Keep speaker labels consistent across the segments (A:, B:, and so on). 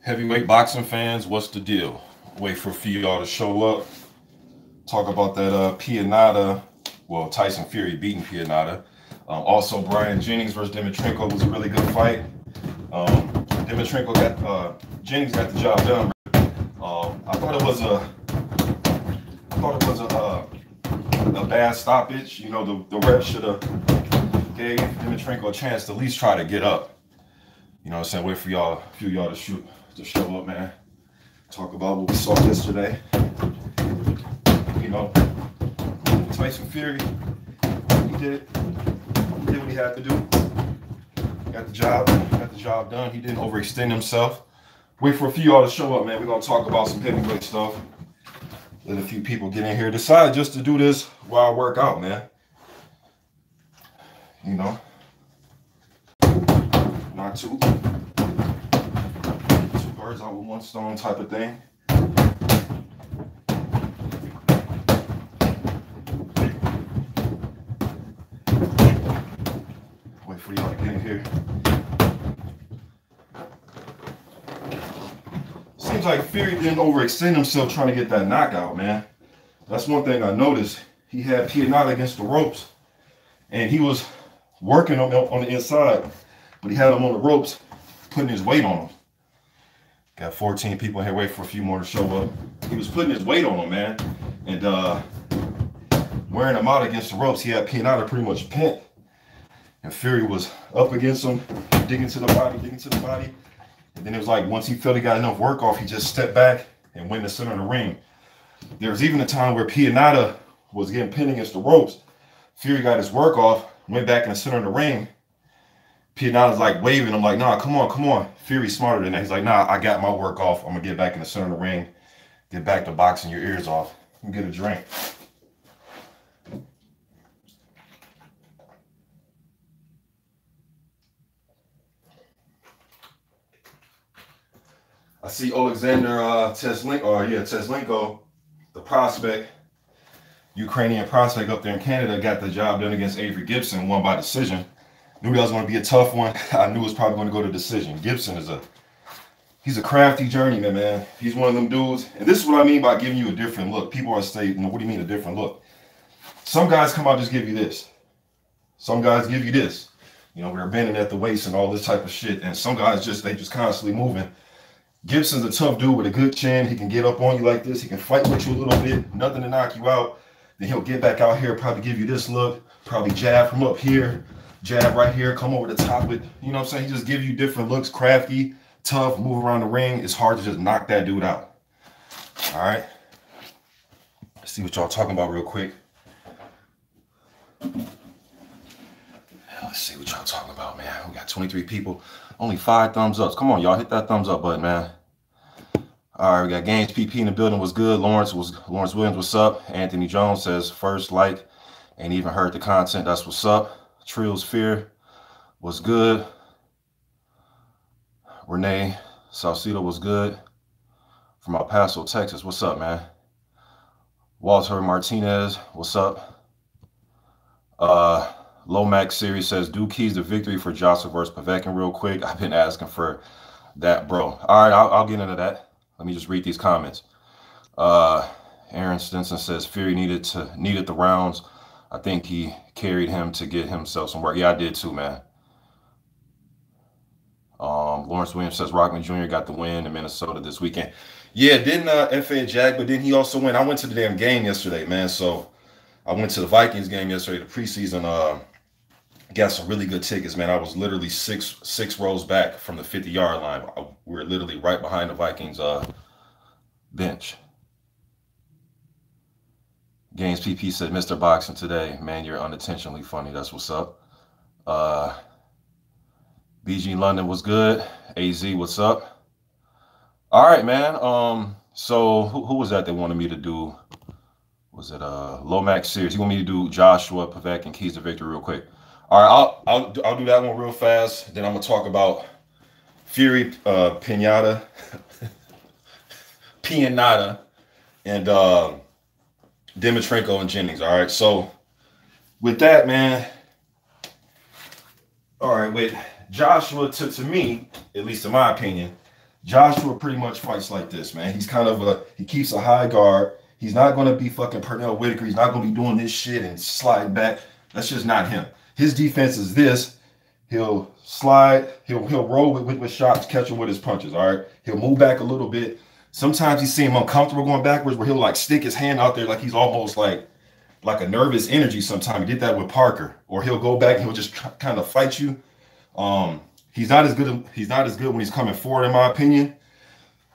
A: Heavyweight boxing fans, what's the deal? Wait for a few y'all to show up. Talk about that Pianeta, well, Tyson Fury beating Pianeta. Also, Jennings versus Dimitrenko was a really good fight. Jennings got the job done. I thought it was a bad stoppage. You know, the ref should have gave Dimitrenko a chance to at least try to get up. You know what I'm saying? Wait for y'all, a few y'all to show up, man. Talk about what we saw yesterday. You know, Tyson Fury, he did what he had to do. Got the job done. He didn't overextend himself. Wait for a few y'all to show up, man. We're gonna talk about some heavyweight stuff. Let a few people get in here. Decide just to do this while I work out, man. You know, not two birds out with one stone type of thing. Wait for y'all to get in here. Seems like Fury didn't overextend himself trying to get that knockout, man. That's one thing I noticed. He had Pianeta against the ropes, and he was working on the inside, but he had him on the ropes, putting his weight on him. Got 14 people in here, wait for a few more to show up. He was putting his weight on him, man, and wearing him out against the ropes. He had Pianeta pretty much pinned, and Fury was up against him, digging to the body. And then it was like, once he felt he got enough work off, he just stepped back and went in the center of the ring. There was even a time where Pianeta was getting pinned against the ropes. Fury got his work off, went back in the center of the ring. Pianeta's like waving him like, nah, come on. Fury's smarter than that. He's like, nah, I got my work off. I'm gonna get back in the center of the ring, get back to boxing your ears off. And get a drink. I see Alexander Teslenko, the prospect, Ukrainian prospect up there in Canada, got the job done against Avery Gibson, won by decision. Knew that was going to be a tough one. I knew it was probably going to go to decision. Gibson he's a crafty journeyman, man. He's one of them dudes. And this is what I mean by giving you a different look. People are saying, what do you mean a different look? Some guys come out just give you this. Some guys give you this. You know, we're bending at the waist and all this type of shit. And some guys they just constantly moving. Gibson's a tough dude with a good chin. He can get up on you like this. He can fight with you a little bit. Nothing to knock you out. Then he'll get back out here, probably give you this look. Probably jab from up here. Jab right here. Come over the top with, you know what I'm saying? He just gives you different looks. Crafty, tough, move around the ring. It's hard to just knock that dude out. All right. Let's see what y'all talking about real quick. Let's see what y'all talking about, man. We got 23 people. Only 5 thumbs ups. Come on, y'all. Hit that thumbs up button, man. All right, we got Games PP in the building. Was good. Lawrence Williams, what's up? Anthony Jones says, first like, ain't even heard the content. That's what's up. Trill's Fear was good. Renee Salcido was good. From El Paso, Texas. What's up, man? Walter Martinez, what's up? Lomax series says, do keys to victory for Joshua versus Povetkin real quick. I've been asking for that, bro. All right, I'll get into that. Let me just read these comments. Aaron Stinson says, Fury needed the rounds. I think he carried him to get himself some work. Yeah, I did too, man. Lawrence Williams says, Rockman Jr. got the win in Minnesota this weekend. Yeah, didn't F.A. Jack, but didn't he also win? I went to the damn game yesterday, man. So I went to the Vikings game yesterday, the preseason. Got some really good tickets, man. I was literally six rows back from the 50-yard line. We were literally right behind the Vikings bench. Games PP said, Mr. Boxing today, man, you're unintentionally funny. That's what's up. BG London was good. AZ, what's up? All right, man. So who was that wanted me to do? Was it Lomax series? He wanted me to do Joshua Povetkin keys to victory real quick. All right, I'll do that one real fast. Then I'm gonna talk about Fury, Pianeta, and Dimitrenko and Jennings. All right, so with that, man. All right, with Joshua, to me, at least in my opinion, Joshua pretty much fights like this, man. He's kind of he keeps a high guard. He's not going to be fucking Pernell Whitaker. He's not going to be doing this shit and sliding back. That's just not him. His defense is this. He'll slide. He'll roll with shots, catch him with his punches, all right? He'll move back a little bit. Sometimes you see him uncomfortable going backwards where he'll like stick his hand out there like he's almost like a nervous energy sometimes. He did that with Parker. Or he'll go back and he'll just kind of fight you. He's not as good when he's coming forward, in my opinion.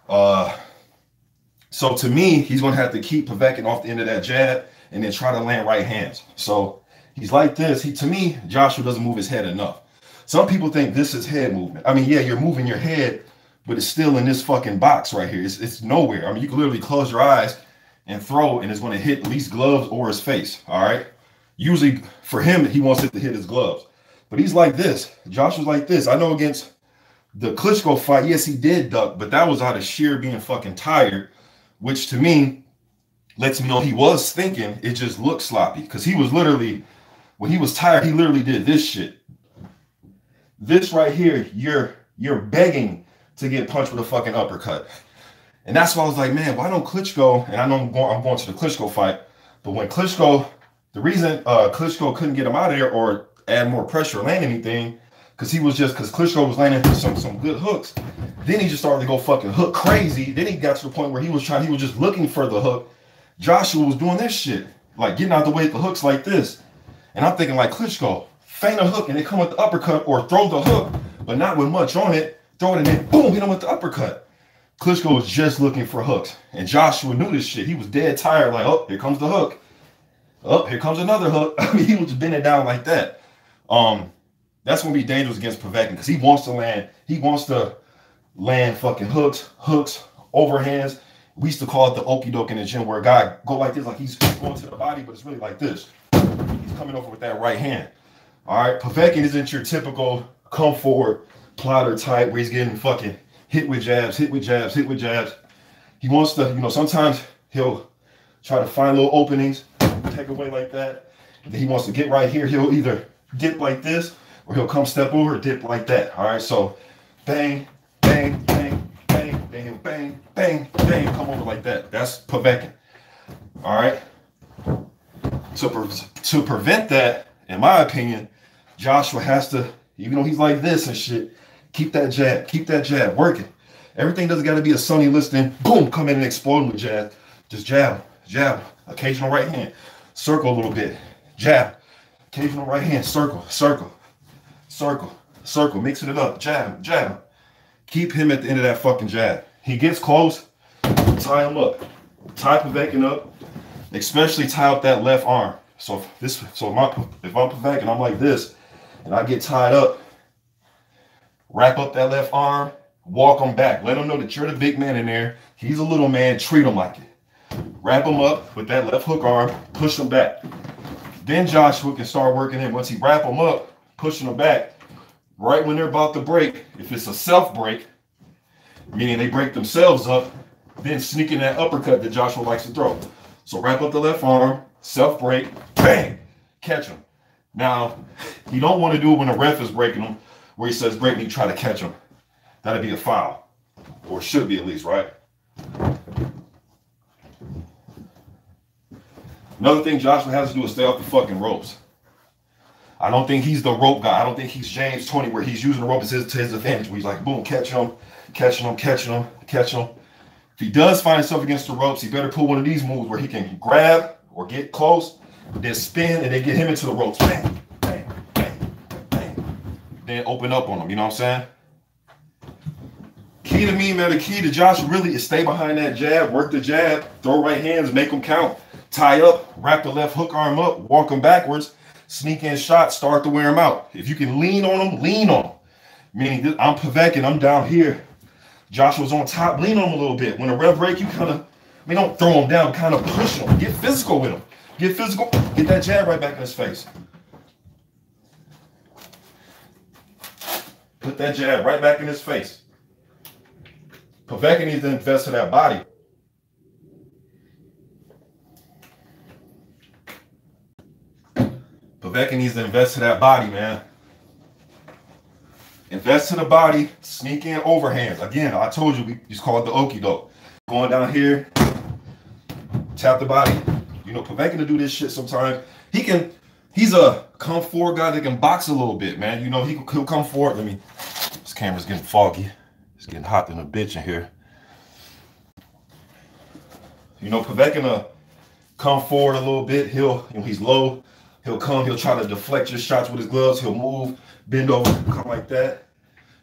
A: So to me, he's going to have to keep Povetkin off the end of that jab and then try to land right hands. So he's like this. To me, Joshua doesn't move his head enough. Some people think this is head movement. I mean, yeah, you're moving your head, but it's still in this fucking box right here. It's nowhere. I mean, you can literally close your eyes and throw, and it's going to hit at least gloves or his face, all right? Usually, for him, he wants it to hit his gloves. But he's like this. Joshua's like this. I know against the Klitschko fight, yes, he did duck, but that was out of sheer being fucking tired, which to me lets me know he was thinking. It just looked sloppy because he was literally, when he was tired, he literally did this shit. This right here, you're begging to get punched with a fucking uppercut. And that's why I was like, man, why don't Klitschko, and I know I'm going to the Klitschko fight, but when Klitschko, the reason Klitschko couldn't get him out of there or add more pressure or land anything, because Klitschko was landing some good hooks. Then he just started to go fucking hook crazy. Then he got to the point where he was just looking for the hook. Joshua was doing this shit, like getting out the way with the hooks like this. And I'm thinking like, Klitschko, feint a hook and then come with the uppercut or throw the hook, but not with much on it. Throw it and then boom, hit him with the uppercut. Klitschko was just looking for hooks. And Joshua knew this shit. He was dead tired, like, oh, here comes the hook. Oh, here comes another hook. I mean, he was just bending down like that. That's gonna be dangerous against Povetkin because he wants to land fucking hooks, overhands. We used to call it the okie doke in the gym where a guy go like this, like he's going to the body, but it's really like this. He's coming over with that right hand. All right, Povetkin isn't your typical come forward plotter type where he's getting fucking hit with jabs. He wants to, sometimes he'll try to find little openings, take away like that. And then he wants to get right here. He'll either dip like this or he'll come step over, dip like that. All right, so bang, bang, bang, bang, then he'll bang, bang, bang, come over like that. That's Povetkin. All right. To prevent that, in my opinion, Joshua has to, even though he's like this and shit, keep that jab working. Everything doesn't got to be a Sonny Liston, boom, come in and explode with jab. Just jab, occasional right hand, circle a little bit, jab, occasional right hand, circle, mixing it up, jab. Keep him at the end of that fucking jab. He gets close, tie him up, tie Povetkin up, especially tie up that left arm. So if I'm Povetkin, I'm like this, and I get tied up, wrap up that left arm, walk him back. Let him know that you're the big man in there. He's a little man, treat him like it. Wrap him up with that left hook arm, push him back. Then Joshua can start working in. Once he wrap him up, pushing him back, right when they're about to break, if it's a self break, meaning they break themselves up, then sneak in that uppercut that Joshua likes to throw. So wrap up the left arm, self break, bang, catch him. Now, you don't want to do it when the ref is breaking him, where he says break and you try to catch him. That'd be a foul, or should be at least, right? Another thing Joshua has to do is stay off the fucking ropes. I don't think he's the rope guy. I don't think he's James 20 where he's using the rope to his advantage, where he's like, boom, catch him. If he does find himself against the ropes, he better pull one of these moves where he can grab or get close, then spin, and then get him into the ropes. Bang, bang, bang, bang. Then open up on him, you know what I'm saying? Key to me, man, the key to Joshua really is stay behind that jab, work the jab, throw right hands, make them count. Tie up, wrap the left hook arm up, walk him backwards, sneak in shots, start to wear him out. If you can lean on him, lean on him. Meaning, I'm Povetkin, I'm down here. Joshua's on top, lean on him a little bit. When the ref break, you kind of, don't throw him down, kind of push him. Get physical with him. Get physical, get that jab right back in his face. Put that jab right back in his face. Povetkin needs to invest in that body. Povetkin needs to invest in that body, man. Invest to the body, sneak in overhands. Again, I told you, we just call it the okie doke. Going down here, tap the body. You know, Povetkin to do this shit sometimes. He's a come forward guy that can box a little bit, man. You know, he'll come forward. This camera's getting foggy. It's getting hot than a bitch in here. You know, Povetkin come forward a little bit. He's low. He'll try to deflect your shots with his gloves. He'll move, bend over, come like that.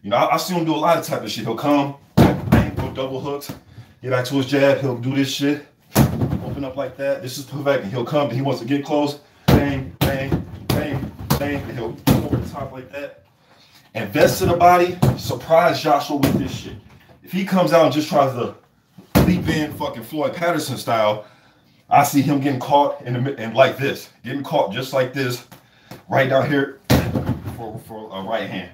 A: You know, I see him do a lot of type of shit. He'll come, bang, go double hooks, get back to his jab. He'll do this shit, open up like that. This is Povetkin. He'll come, he wants to get close, bang, bang, bang, bang, and he'll come over the top like that. Invest to the body, surprise Joshua with this shit. If he comes out and just tries to leap in fucking Floyd Patterson style, I see him getting caught and like this, getting caught just like this, right down here for a right hand.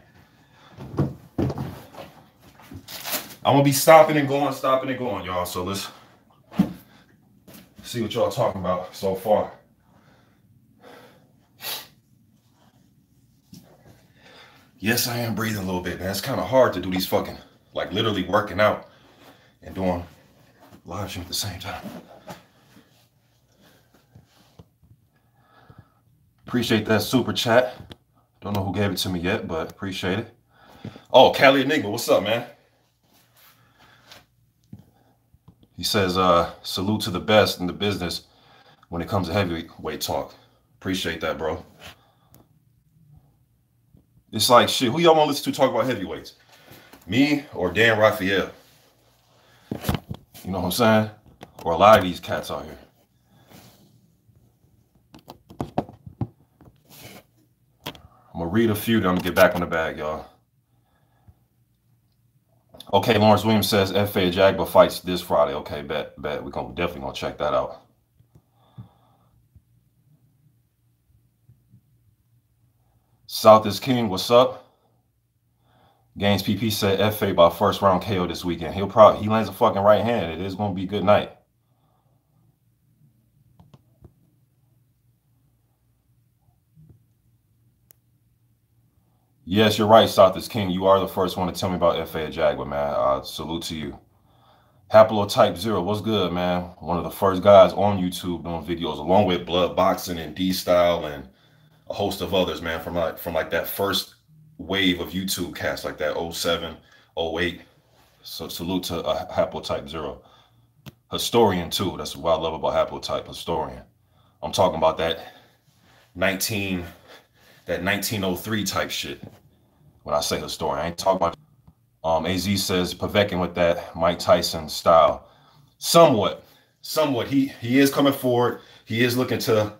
A: I'm gonna be stopping and going, y'all. So let's see what y'all talking about so far. Yes, I am breathing a little bit, man. It's kind of hard to do these fucking, like literally working out and doing live stream at the same time. Appreciate that super chat. Don't know who gave it to me yet, but appreciate it. Oh, Cali Enigma, what's up, man? He says, salute to the best in the business when it comes to heavyweight talk. Appreciate that, bro. It's like, shit, who y'all want to listen to talk about heavyweights? Me or Dan Raphael? You know what I'm saying? Or a lot of these cats out here. I'm going to read a few, then I'm going to get back on the bag, y'all. Okay, Lawrence Williams says F.A. Jagba fights this Friday. Okay, bet. We're definitely going to check that out. South is King, what's up? Gaines PP said F.A. by first round KO this weekend. He lands a fucking right hand. It is going to be a good night. Yes, you're right, South is King. You are the first one to tell me about F.A. Jagba, man. Salute to you. Haplotype 0, what's good, man? One of the first guys on YouTube doing videos, along with Blood Boxing and D-Style and a host of others, man, from like that first wave of YouTube cast, like that 07, 08. So salute to Haplotype 0. Historian, too. That's what I love about Haplotype, historian. I'm talking about that 1903 type shit. When I say historian, I ain't talking about. AZ says Povetkin with that Mike Tyson style. Somewhat. He is coming forward. He is looking to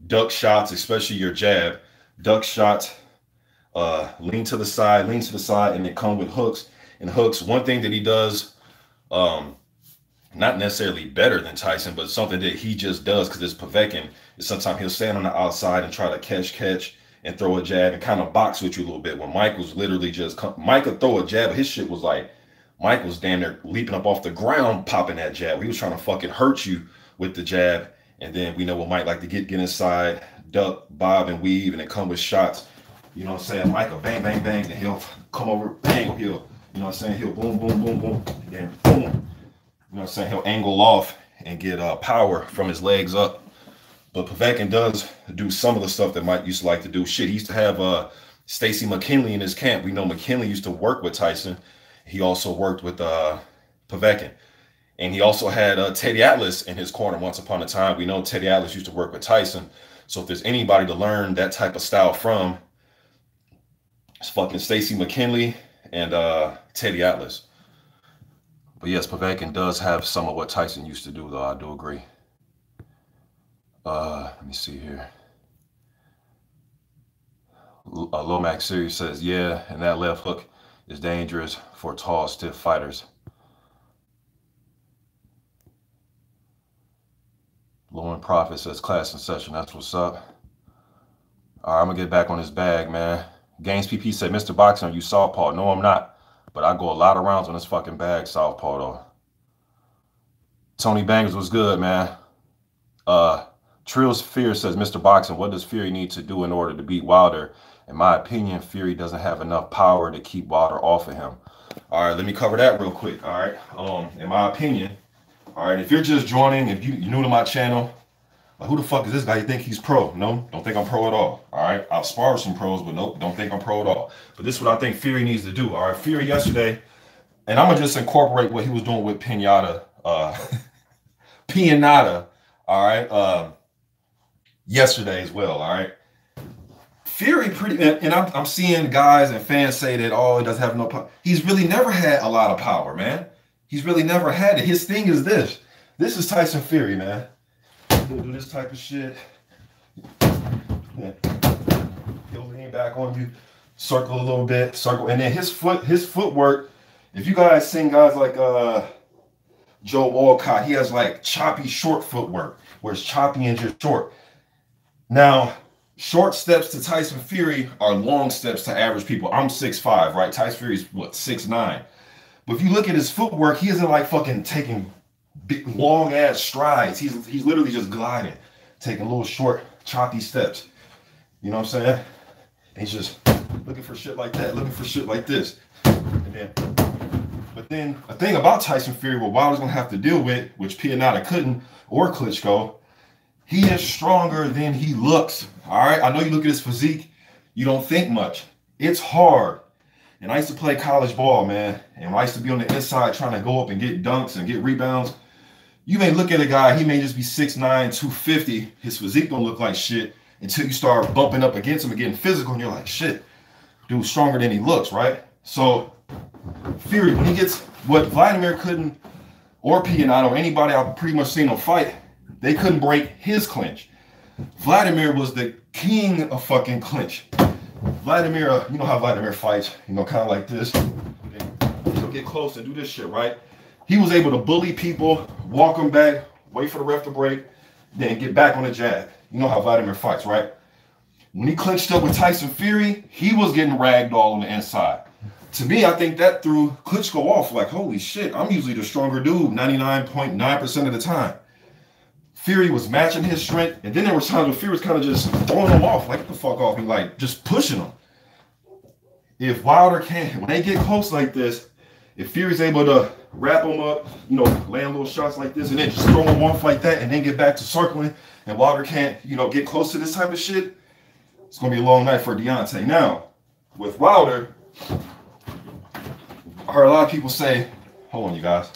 A: duck shots, especially your jab. Duck shots, lean to the side, and then come with hooks. And hooks, one thing that he does, not necessarily better than Tyson, but something that he just does because it's Povetkin, is sometimes he'll stand on the outside and try to catch and throw a jab and kind of box with you a little bit. When Mike was literally Mike could throw a jab, but his shit was like, Mike was damn near leaping up off the ground, popping that jab. He was trying to fucking hurt you with the jab. And then we know what Mike like to get inside, duck, bob, and weave, and then come with shots. You know what I'm saying? Mike will bang, bang, bang, then he'll come over, bang, he'll, you know what I'm saying? He'll boom, boom, boom, boom, then boom. You know what I'm saying? He'll angle off and get power from his legs up. But Povetkin does do some of the stuff that Mike used to like to do. Shit, he used to have Stacy McKinley in his camp. We know McKinley used to work with Tyson. He also worked with Povetkin. And he also had Teddy Atlas in his corner once upon a time. We know Teddy Atlas used to work with Tyson. So if there's anybody to learn that type of style from, it's fucking Stacy McKinley and Teddy Atlas. But yes, Povetkin does have some of what Tyson used to do, though. I do agree. Let me see here. Lomax Series says, yeah, and that left hook is dangerous for tall, stiff fighters. Lauren Prophet says, class in session. That's what's up. All right, I'm going to get back on this bag, man. Gaines PP said, Mr. Boxing, are you southpaw? No, I'm not. But I go a lot of rounds on this fucking bag, southpaw, though. Tony Bangers was good, man. Trills Fear says, Mr. Boxing, what does Fury need to do in order to beat Wilder In my opinion, Fury doesn't have enough power to keep Wilder off of him. All right, let me cover that real quick. All right, in my opinion, all right, if you're just joining, if you're new to my channel, like, who the fuck is this guy? You think he's pro? No, don't think I'm pro at all. All right, I'll spar with some pros, but nope, don't think I'm pro at all. But this is what I think Fury needs to do. All right, Fury yesterday, and I'm gonna just incorporate what he was doing with Pianeta, Pianeta, all right, yesterday as well. All right, Fury and I'm seeing guys and fans say that, oh, he doesn't have no power. He's really never had a lot of power, man. He's really never had it. His thing is this. This is Tyson Fury, man. He'll do this type of shit. Yeah. He'll lean back on you, circle a little bit, circle, and then his footwork. If you guys seen guys like Joe Walcott, he has like choppy short footwork, where it's choppy and just short. Now, short steps to Tyson Fury are long steps to average people. I'm 6'5", right? Tyson Fury's what, 6'9". But if you look at his footwork, he isn't like fucking taking big, long ass strides. He's literally just gliding, taking little short, choppy steps. You know what I'm saying? And he's just looking for shit like that, looking for shit like this. But then a thing about Tyson Fury, what Wilder's gonna have to deal with, which Pianeta couldn't, or Klitschko, he is stronger than he looks. All right, I know you look at his physique, you don't think much. It's hard. And I used to play college ball, man. And when I used to be on the inside trying to go up and get dunks and get rebounds, you may look at a guy, he may just be 6'9", 250. His physique don't look like shit until you start bumping up against him and getting physical, and you're like, shit, dude's stronger than he looks, right? So Fury, when he gets what Vladimir couldn't, or Pianeta, or anybody I've pretty much seen him fight, they couldn't break his clinch. Vladimir was the king of fucking clinch. Vladimir, you know how Vladimir fights, you know, kind of like this. He'll get close and do this shit, right? He was able to bully people, walk them back, wait for the ref to break, then get back on the jab. You know how Vladimir fights, right? When he clinched up with Tyson Fury, he was getting ragdoll on the inside. To me, I think that threw Klitschko off, like, holy shit, I'm usually the stronger dude 99.9% of the time. Fury was matching his strength, and then there were times when Fury was kind of just throwing him off, like, get the fuck off me, like, just pushing him. If Wilder can't, when they get close like this, if Fury's able to wrap him up, you know, land little shots like this, and then just throw him off like that, and then get back to circling, and Wilder can't, you know, get close to this type of shit, it's going to be a long night for Deontay. Now, with Wilder, I heard a lot of people say, hold on, you guys.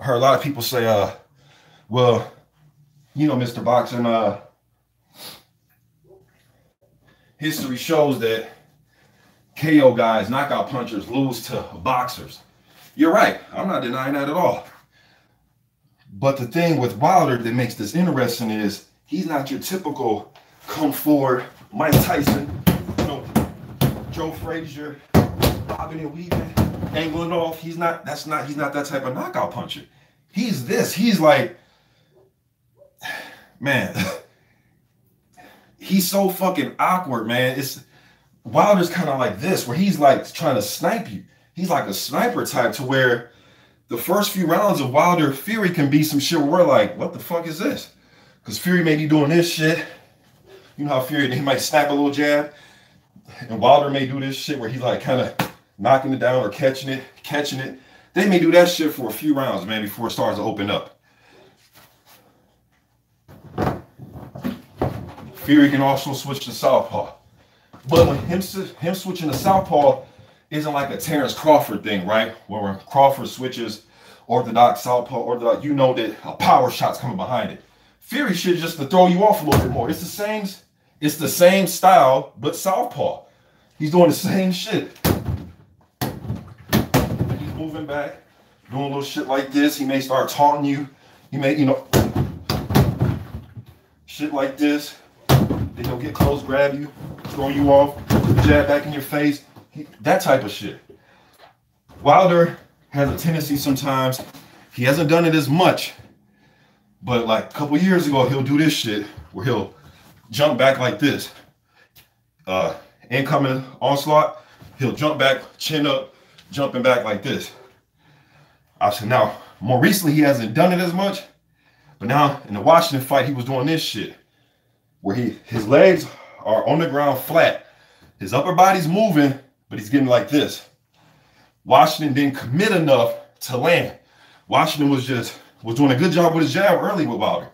A: I heard a lot of people say, well, you know, Mr. Boxing, history shows that KO guys, knockout punchers, lose to boxers. You're right. I'm not denying that at all. But the thing with Wilder that makes this interesting is he's not your typical come forward Mike Tyson, you know, Joe Frazier, bobbing and weaving, angling off. He's not that type of knockout puncher. He's this. He's like, man, he's so fucking awkward, man. Wilder's kind of like this, where he's like trying to snipe you. He's like a sniper type, to where the first few rounds of Wilder Fury can be some shit where we're like, what the fuck is this? Because Fury may be doing this shit. You know how Fury, he might snap a little jab, and Wilder may do this shit where he's like kind of knocking it down or catching it. They may do that shit for a few rounds, man, before it starts to open up. Fury can also switch to southpaw. But when him switching to southpaw isn't like a Terrence Crawford thing, right? Where when Crawford switches orthodox, southpaw, orthodox, you know that a power shot's coming behind it. Fury shit just to throw you off a little bit more. It's the same style, but southpaw. He's doing the same shit. He's moving back, doing a little shit like this. He may start taunting you. He may, you know, shit like this. Then he'll get close, grab you, throw you off, jab back in your face. That type of shit. Wilder has a tendency sometimes, he hasn't done it as much, but like a couple years ago, he'll do this shit where he'll jump back like this. Incoming onslaught, he'll jump back, chin up, jumping back like this. Obviously now, more recently, he hasn't done it as much, but now in the Washington fight, he was doing this shit where his legs are on the ground flat. His upper body's moving, but he's getting like this. Washington didn't commit enough to land. Washington was doing a good job with his jab early with Wilder.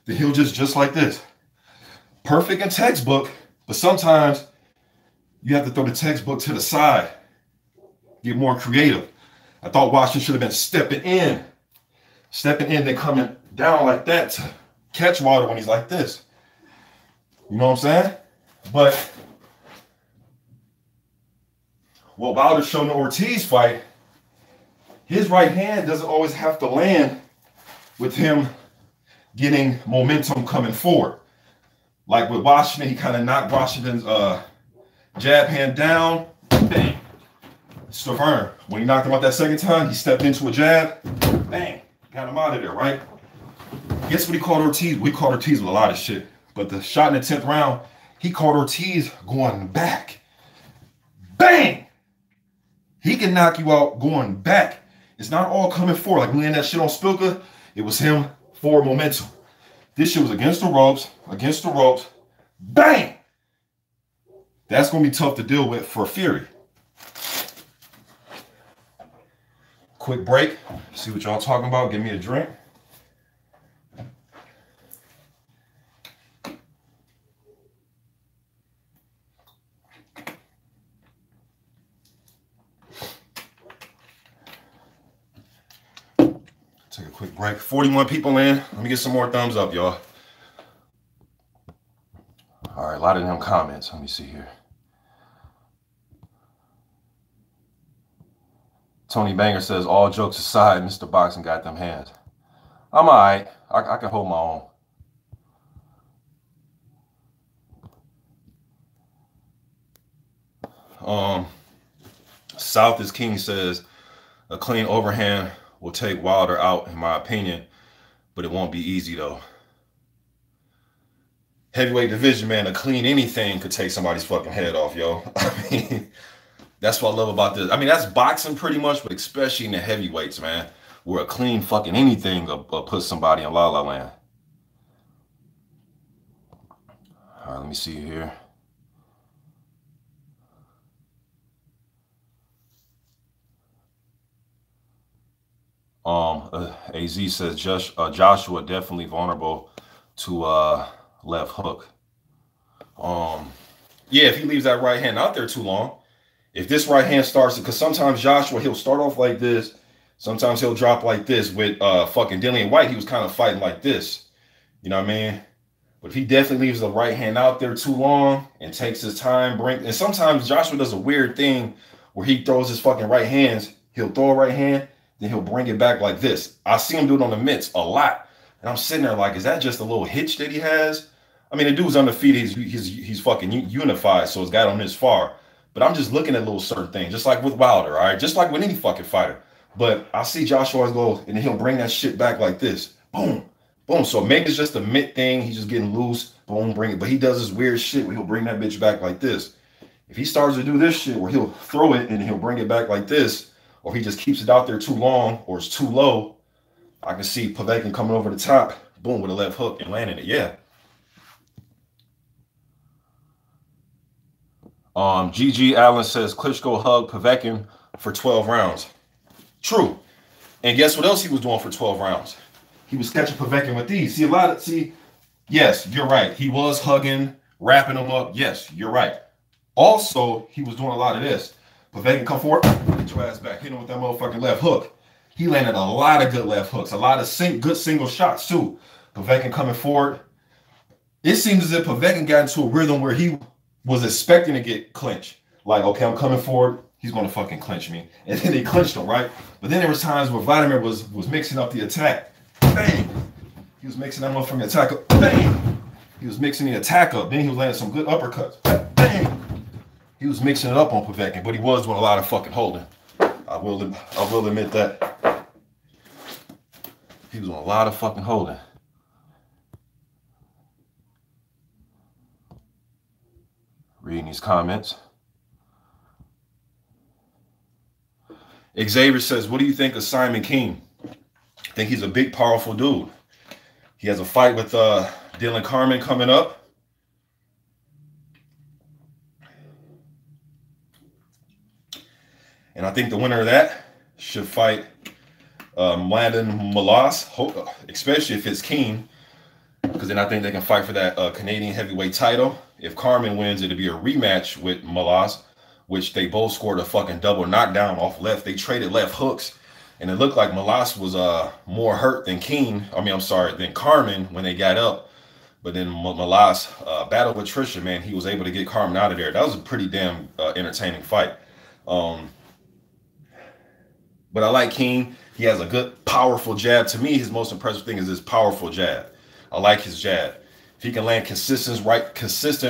A: Then he'll just like this. Perfect in textbook, but sometimes you have to throw the textbook to the side. Get more creative. I thought Washington should have been stepping in, then coming down like that to catch Wilder when he's like this. You know what I'm saying? But what Wilder showed in the Ortiz fight, his right hand doesn't always have to land with him getting momentum coming forward. Like with Washington, he kind of knocked Washington's jab hand down. Bang. Stavern. When he knocked him out that second time, he stepped into a jab. Bang. Got him out of there, right? Guess what he called Ortiz? We called Ortiz with a lot of shit. But the shot in the 10th round, he called Ortiz going back. Bang! He can knock you out going back. It's not all coming forward. Like we landed that shit on Spilka, it was him forward momentum. This shit was against the ropes. Bang! That's going to be tough to deal with for Fury. Quick break. See what y'all talking about. Give me a drink. Take a quick break. 41 people in. Let me get some more thumbs up, y'all. All right, a lot of them comments. Let me see here. Tony Banger says, all jokes aside, Mr. Boxing got them hands. I'm all right. I can hold my own. South is King says, a clean overhand will take Wilder out, in my opinion, but it won't be easy, though. Heavyweight division, man, a clean anything could take somebody's fucking head off, yo. I mean, that's what I love about this. I mean, that's boxing pretty much, but especially in the heavyweights, man, where a clean fucking anything will put somebody in La La Land. All right, let me see here. AZ says Joshua definitely vulnerable to left hook. Yeah, if he leaves that right hand out there too long, if this right hand starts, because sometimes Joshua, he'll start off like this, sometimes he'll drop like this. With fucking Dillian Whyte, he was kind of fighting like this, you know what I mean? But if he definitely leaves the right hand out there too long and takes his time, and sometimes Joshua does a weird thing where he throws his fucking right hands, he'll throw a right hand, then he'll bring it back like this. I see him do it on the mitts a lot. And I'm sitting there like, is that just a little hitch that he has? I mean, the dude's undefeated. He's fucking unified, so it's got him this far. But I'm just looking at little certain things, just like with Wilder, all right? Just like with any fucking fighter. But I see Joshua go, and then he'll bring that shit back like this. Boom, boom. So maybe it's just a mitt thing. He's just getting loose. Boom, bring it. But he does this weird shit where he'll bring that bitch back like this. If he starts to do this shit where he'll throw it and he'll bring it back like this, or he just keeps it out there too long or it's too low, I can see Povetkin coming over the top, boom, with a left hook and landing it. Yeah. GG Allen says Klitschko hugged Povetkin for 12 rounds. True. And guess what else he was doing for 12 rounds? He was catching Povetkin with these. Yes, you're right. He was hugging, wrapping him up. Yes, you're right. Also, he was doing a lot of this. Povetkin come forward, get your ass back, hit him with that motherfucking left hook. He landed a lot of good left hooks, a lot of good single shots too. Povetkin coming forward. It seems as if Povetkin got into a rhythm where he was expecting to get clinched. Like, okay, I'm coming forward, he's going to fucking clinch me. And then he clinched him, right? But then there was times where Vladimir was mixing up the attack. Bang! He was mixing that motherfucking attack up. Bang! He was mixing the attack up. Then he was landing some good uppercuts. Bang! He was mixing it up on Povetkin, but he was doing a lot of fucking holding. I will admit that. He was doing a lot of fucking holding. Reading these comments. Xavier says, what do you think of Simon King? I think he's a big, powerful dude. He has a fight with Dylan Carmen coming up. And I think the winner of that should fight Mladen Malas, especially if it's Keane, because then I think they can fight for that Canadian heavyweight title. If Carmen wins, it'll be a rematch with Malas, which they both scored a fucking double knockdown off left. They traded left hooks, and it looked like Malas was more hurt than Keane. I mean, I'm sorry, than Carmen when they got up. But then Malas battled with Trisha, man. He was able to get Carmen out of there. That was a pretty damn entertaining fight. But I like King. He has a good, powerful jab. To me, his most impressive thing is his powerful jab. I like his jab. If he can land consistent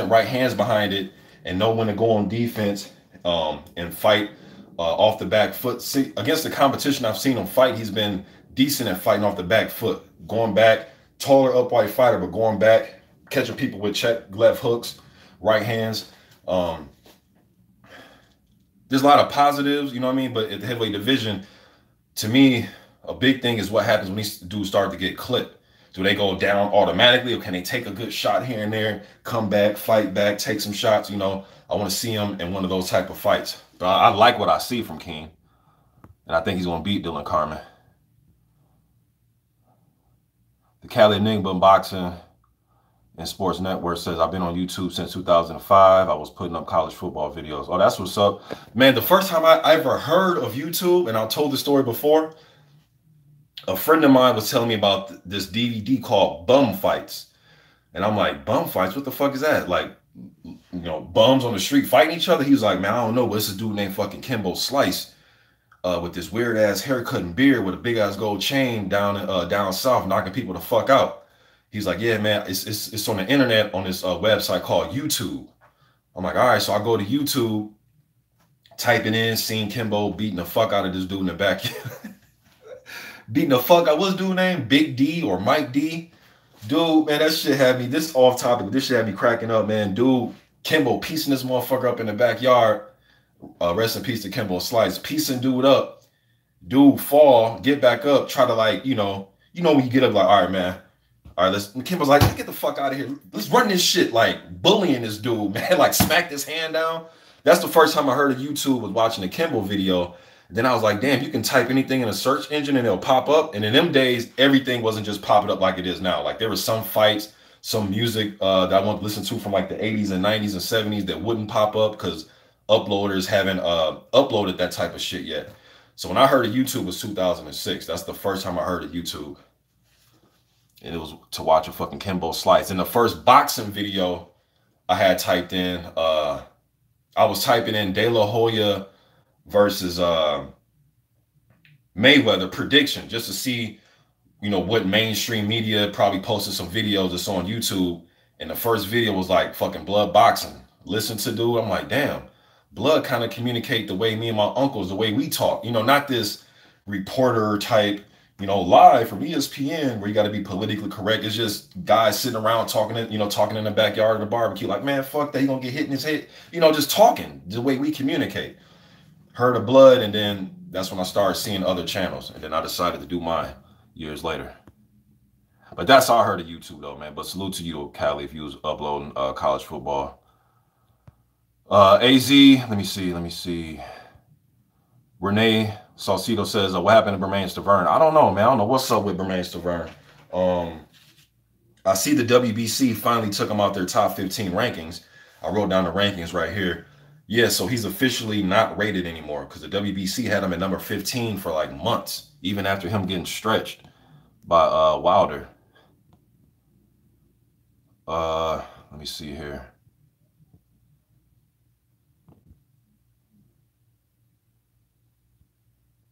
A: right hands behind it and know when to go on defense and fight off the back foot. See, against the competition I've seen him fight, he's been decent at fighting off the back foot. Going back, taller, upright fighter, but going back, catching people with check left hooks, right hands. There's a lot of positives, you know what I mean? But at the heavyweight division, to me, a big thing is what happens when these dudes start to get clipped. Do they go down automatically, or can they take a good shot here and there, come back, fight back, take some shots? You know, I want to see him in one of those type of fights. But I like what I see from King, and I think he's going to beat Dylan Carmen. The Cali Enigma Boxing and Sports Network says, I've been on YouTube since 2005. I was putting up college football videos. Oh, that's what's up. Man, the first time I ever heard of YouTube, and I told the story before, a friend of mine was telling me about this DVD called Bum Fights. And I'm like, bum fights? What the fuck is that? Like, you know, bums on the street fighting each other? He was like, man, I don't know, but it's a dude named fucking Kimbo Slice with this weird ass haircut and beard with a big ass gold chain down south, knocking people the fuck out. He's like, yeah, man, it's on the internet on this website called YouTube. I'm like, all right, so I go to YouTube, typing in, seeing Kimbo beating the fuck out of this dude in the back. Beating the fuck out, what's dude's name? Big D or Mike D? Dude, man, that shit had me, this off topic, but this shit had me cracking up, man. Dude, Kimbo piecing this motherfucker up in the backyard. Rest in peace to Kimbo Slice. Piecing dude up. Dude fall, get back up, try to like, you know when you get up like, all right, man. All right, Kimbo's like, get the fuck out of here. Let's run this shit, like bullying this dude, man. Like smacked his hand down. That's the first time I heard of YouTube, was watching a Kimbo video. Then I was like, damn, you can type anything in a search engine and it'll pop up. And in them days, everything wasn't just popping up like it is now. Like there was some fights, some music that I wanted to listen to from like the 80s and 90s and 70s that wouldn't pop up because uploaders haven't uploaded that type of shit yet. So when I heard of YouTube was 2006. That's the first time I heard of YouTube. And it was to watch a fucking Kimbo Slice. And the first boxing video I had typed in, I was typing in De La Hoya versus Mayweather prediction, just to see, you know, what mainstream media probably posted some videos that's on YouTube. And the first video was like fucking blood boxing. Listen to dude, I'm like, damn, blood kind of communicate the way me and my uncles, the way we talk, you know, not this reporter type, you know, live from ESPN where you got to be politically correct. It's just guys sitting around talking in the backyard of the barbecue, like, man, fuck that, he gonna get hit in his head, you know, just talking the way we communicate. Heard of blood, and then that's when I started seeing other channels, and then I decided to do mine years later. But that's how I heard of YouTube though, man. But salute to you, Cali, if you was uploading college football. AZ, let me see. Renee Salcido says, what happened to Bermain Stavern? I don't know, man. I don't know what's up with Bermain Stavern. I see the WBC finally took him out their top 15 rankings. I wrote down the rankings right here. Yeah, so he's officially not rated anymore because the WBC had him at number 15 for like months, even after him getting stretched by Wilder. Let me see here.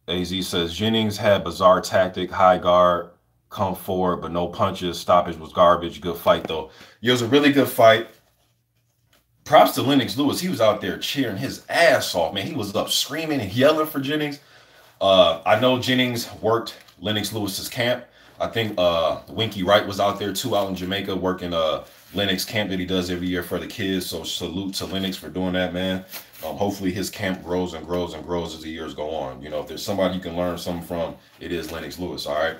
A: AZ says, Jennings had bizarre tactic, high guard, come forward, but no punches. Stoppage was garbage. Good fight, though. It was a really good fight. Props to Lennox Lewis. He was out there cheering his ass off, man. He was up screaming and yelling for Jennings. I know Jennings worked Lennox Lewis's camp. I think Winky Wright was out there, too, out in Jamaica, working Lennox camp that he does every year for the kids. So salute to Lennox for doing that, man. Hopefully his camp grows and grows and grows as the years go on. You know, if there's somebody you can learn something from, it is Lennox Lewis, all right?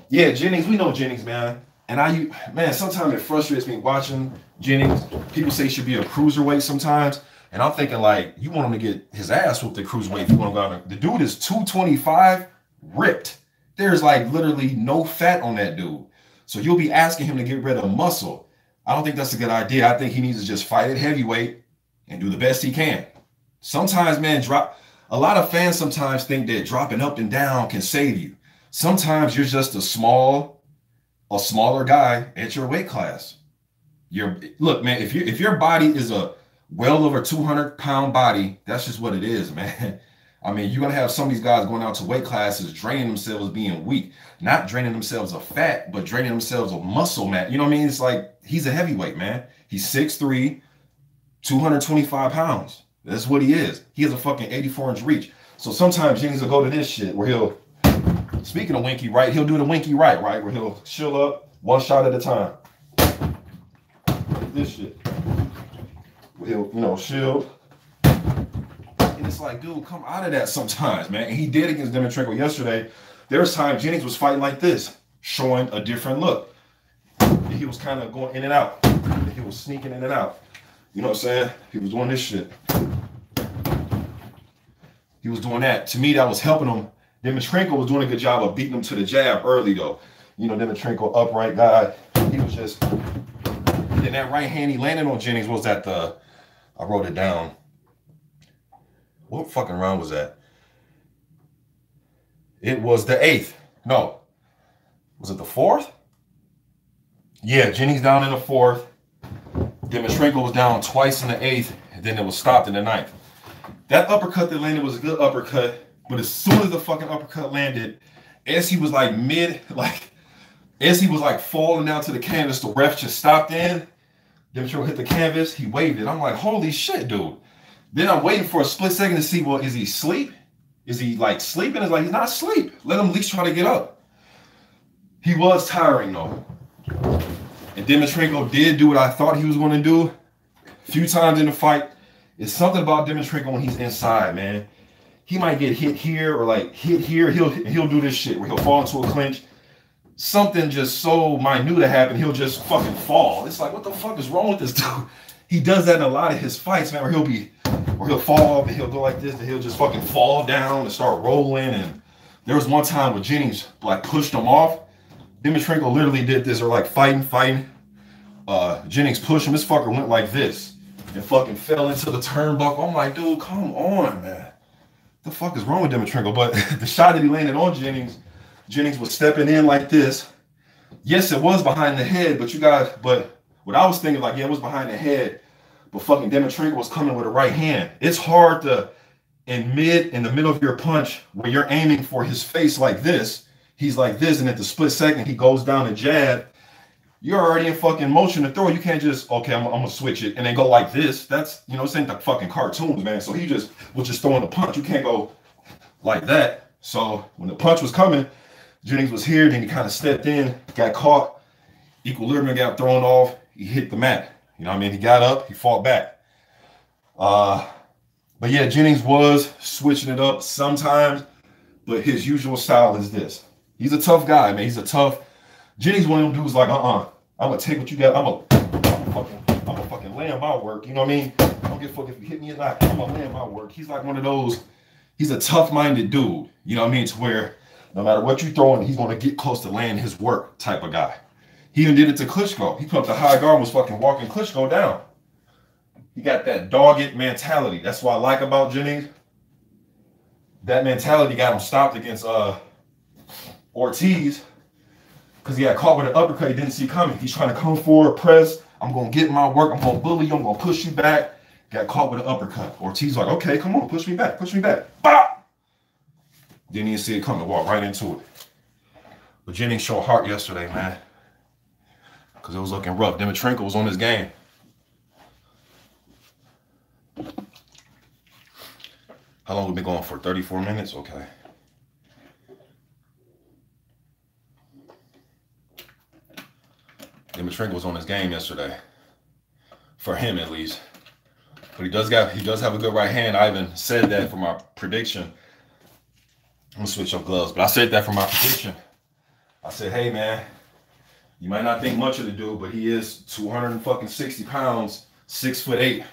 A: Yeah, Jennings, we know Jennings, man. And man, sometimes it frustrates me watching Jennings. People say he should be a cruiserweight sometimes. And I'm thinking, like, you want him to get his ass whooped at cruiserweight if you want to go out there. The dude is 225, ripped. There's like literally no fat on that dude. So you'll be asking him to get rid of muscle. I don't think that's a good idea. I think he needs to just fight at heavyweight and do the best he can. Sometimes, man, a lot of fans sometimes think that dropping up and down can save you. Sometimes you're just a smaller guy at your weight class. Look, man, if your body is a well over 200-pound body, that's just what it is, man. I mean, you're going to have some of these guys going out to weight classes draining themselves being weak, not draining themselves of fat, but draining themselves of muscle, man. You know what I mean? It's like he's a heavyweight, man. He's 6'3", 225 pounds. That's what he is. He has a fucking 84-inch reach. So sometimes Jennings will go to this shit where he'll, speaking of winky right, he'll do the winky right, where he'll chill up one shot at a time. This shit. He'll, you know, shield. And it's like, dude, come out of that sometimes, man. And he did against Dimitrenko yesterday. There was times Jennings was fighting like this, showing a different look. He was kind of going in and out. He was sneaking in and out. You know what I'm saying? He was doing this shit. He was doing that. To me, that was helping him. Dimitrenko was doing a good job of beating him to the jab early, though. You know, Dimitrenko, upright guy. He was just... And that right hand he landed on Jennings was at the... I wrote it down. What fucking round was that? It was the 8th. No. Was it the 4th? Yeah, Jennings down in the 4th. Dimitrenko was down twice in the 8th. And then it was stopped in the 9th. That uppercut that landed was a good uppercut. But as soon as the fucking uppercut landed, as he was like as he was like falling down to the canvas, the ref just stopped in. Dimitrenko hit the canvas, he waved it. I'm like, holy shit, dude. Then I'm waiting for a split second to see, well, is he asleep? Is he like sleeping? It's like, he's not asleep. Let him at least try to get up. He was tiring though. And Dimitrenko did do what I thought he was going to do. A few times in the fight. It's something about Dimitrenko when he's inside, man. He might get hit here or like hit here. He'll do this shit where he'll fall into a clinch. Something just so minute to happen, he'll just fucking fall. It's like, what the fuck is wrong with this dude? He does that in a lot of his fights, man, where he'll fall up and he'll go like this, and he'll just fucking fall down and start rolling. And there was one time where Jennings like pushed him off. Dimitrenko literally did this, or like fighting. Jennings pushed him. This fucker went like this and fucking fell into the turnbuckle. I'm like, dude, come on, man. The fuck is wrong with Dimitrenko? But the shot that he landed on Jennings was stepping in like this. Yes, it was behind the head, but what I was thinking, like, yeah, it was behind the head, but fucking Dimitrenko was coming with a right hand. It's hard to, in the middle of your punch, where you're aiming for his face like this, he's like this, and at the split second, he goes down and jab. You're already in fucking motion to throw. You can't just, okay, I'm gonna switch it, and then go like this. That's, you know, this ain't the fucking cartoons, man. So he just was just throwing a punch. You can't go like that. So when the punch was coming, Jennings was here, then he kind of stepped in, got caught, equilibrium got thrown off, he hit the mat. You know what I mean? He got up, he fought back. But yeah, Jennings was switching it up sometimes, but his usual style is this. He's a tough guy, man. Jennings, one of them dudes like, I'm gonna take what you got, I'm gonna fucking land my work, you know what I mean? I don't give a fuck if you hit me or not, I'm gonna land my work. He's like one of those, he's a tough-minded dude, you know what I mean? To where no matter what you throw him, he's going to get close to landing his work type of guy. He even did it to Klitschko. He put up the high guard and was fucking walking Klitschko down. He got that dogged mentality. That's what I like about Jennings. That mentality got him stopped against Ortiz because he got caught with an uppercut he didn't see coming. He's trying to come forward, press. I'm going to get my work. I'm going to bully you. I'm going to push you back. Got caught with an uppercut. Ortiz like, okay, come on, push me back. Push me back. Bop! Didn't even see it coming, walk right into it. But Jennings showed heart yesterday, man. Because it was looking rough. Dimitrenko was on his game. How long have we been going for? 34 minutes? Okay. Dimitrenko was on his game yesterday. For him, at least. But he does have a good right hand. I even said that for my prediction. I'm gonna switch up gloves, but I said that for my prediction. I said, hey man, you might not think much of the dude, but he is 260 pounds, 6'8".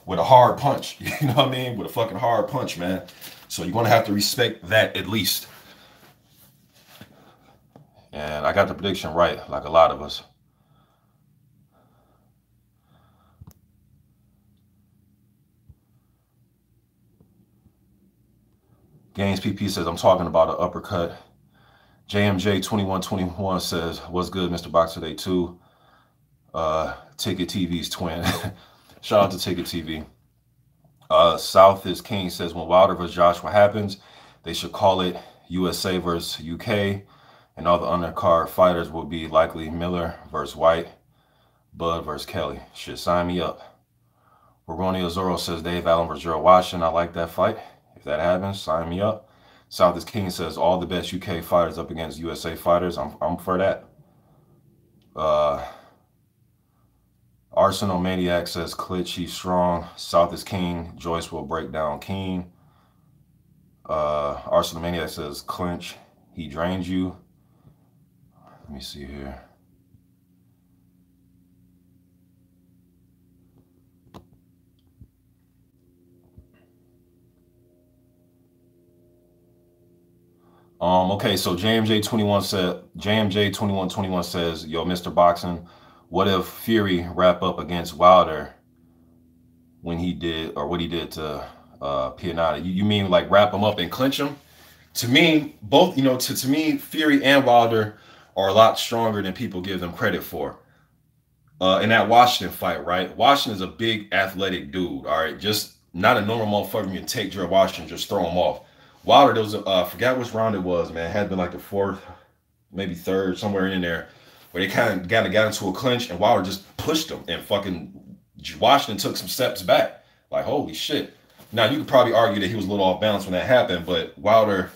A: with a hard punch. You know what I mean? With a fucking hard punch, man. So you're going to have to respect that at least. And I got the prediction right, like a lot of us. Gaines PP says, I'm talking about an uppercut. JMJ 2121 says, what's good, Mr. Boxer Day 2? Ticket TV's twin. Shout out to Ticket TV. South is King says, when Wilder vs. Joshua happens, they should call it USA versus UK, and all the undercard fighters will be likely Miller versus Whyte, Bud versus Kelly. Shit, sign me up. Ronnie Azoro says, Dave Allen versus Gerald Washington. I like that fight. If that happens, sign me up. South is King says, all the best UK fighters up against USA fighters. I'm for that. Arsenal Maniac says, Klitsch, he's strong. South is King. Joyce will break down King. Arsenal Maniac says, clinch, he drained you. Let me see here. Okay, so JMJ21 said, JMJ2121 says, yo, Mr. Boxing, what if Fury wrap up against Wilder when he did, or what he did to Pianeta? You mean like wrap him up and clinch him? To me, both, you know, to me, Fury and Wilder are a lot stronger than people give them credit for. In that Washington fight, right? Washington is a big athletic dude, all right? Just not a normal motherfucker you can take Gerald Washington, just throw him off. Wilder, there was a, forgot which round it was, man. It had been like the fourth, maybe third, somewhere in there, where they kind of got into a clinch, and Wilder just pushed him, and fucking Washington took some steps back. Like, holy shit. Now, you could probably argue that he was a little off balance when that happened, but Wilder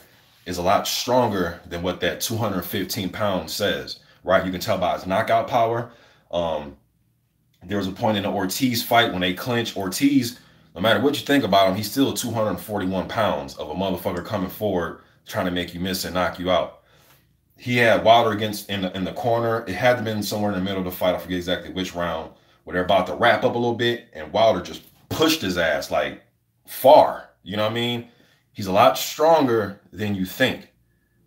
A: is a lot stronger than what that 215 pounds says, right? You can tell by his knockout power. There was a point in the Ortiz fight when they clinch. Ortiz, no matter what you think about him, he's still 241 pounds of a motherfucker coming forward trying to make you miss and knock you out. He had Wilder against in the corner. It had to been somewhere in the middle of the fight. I forget exactly which round, where they're about to wrap up a little bit, and Wilder just pushed his ass like far. You know what I mean? He's a lot stronger than you think.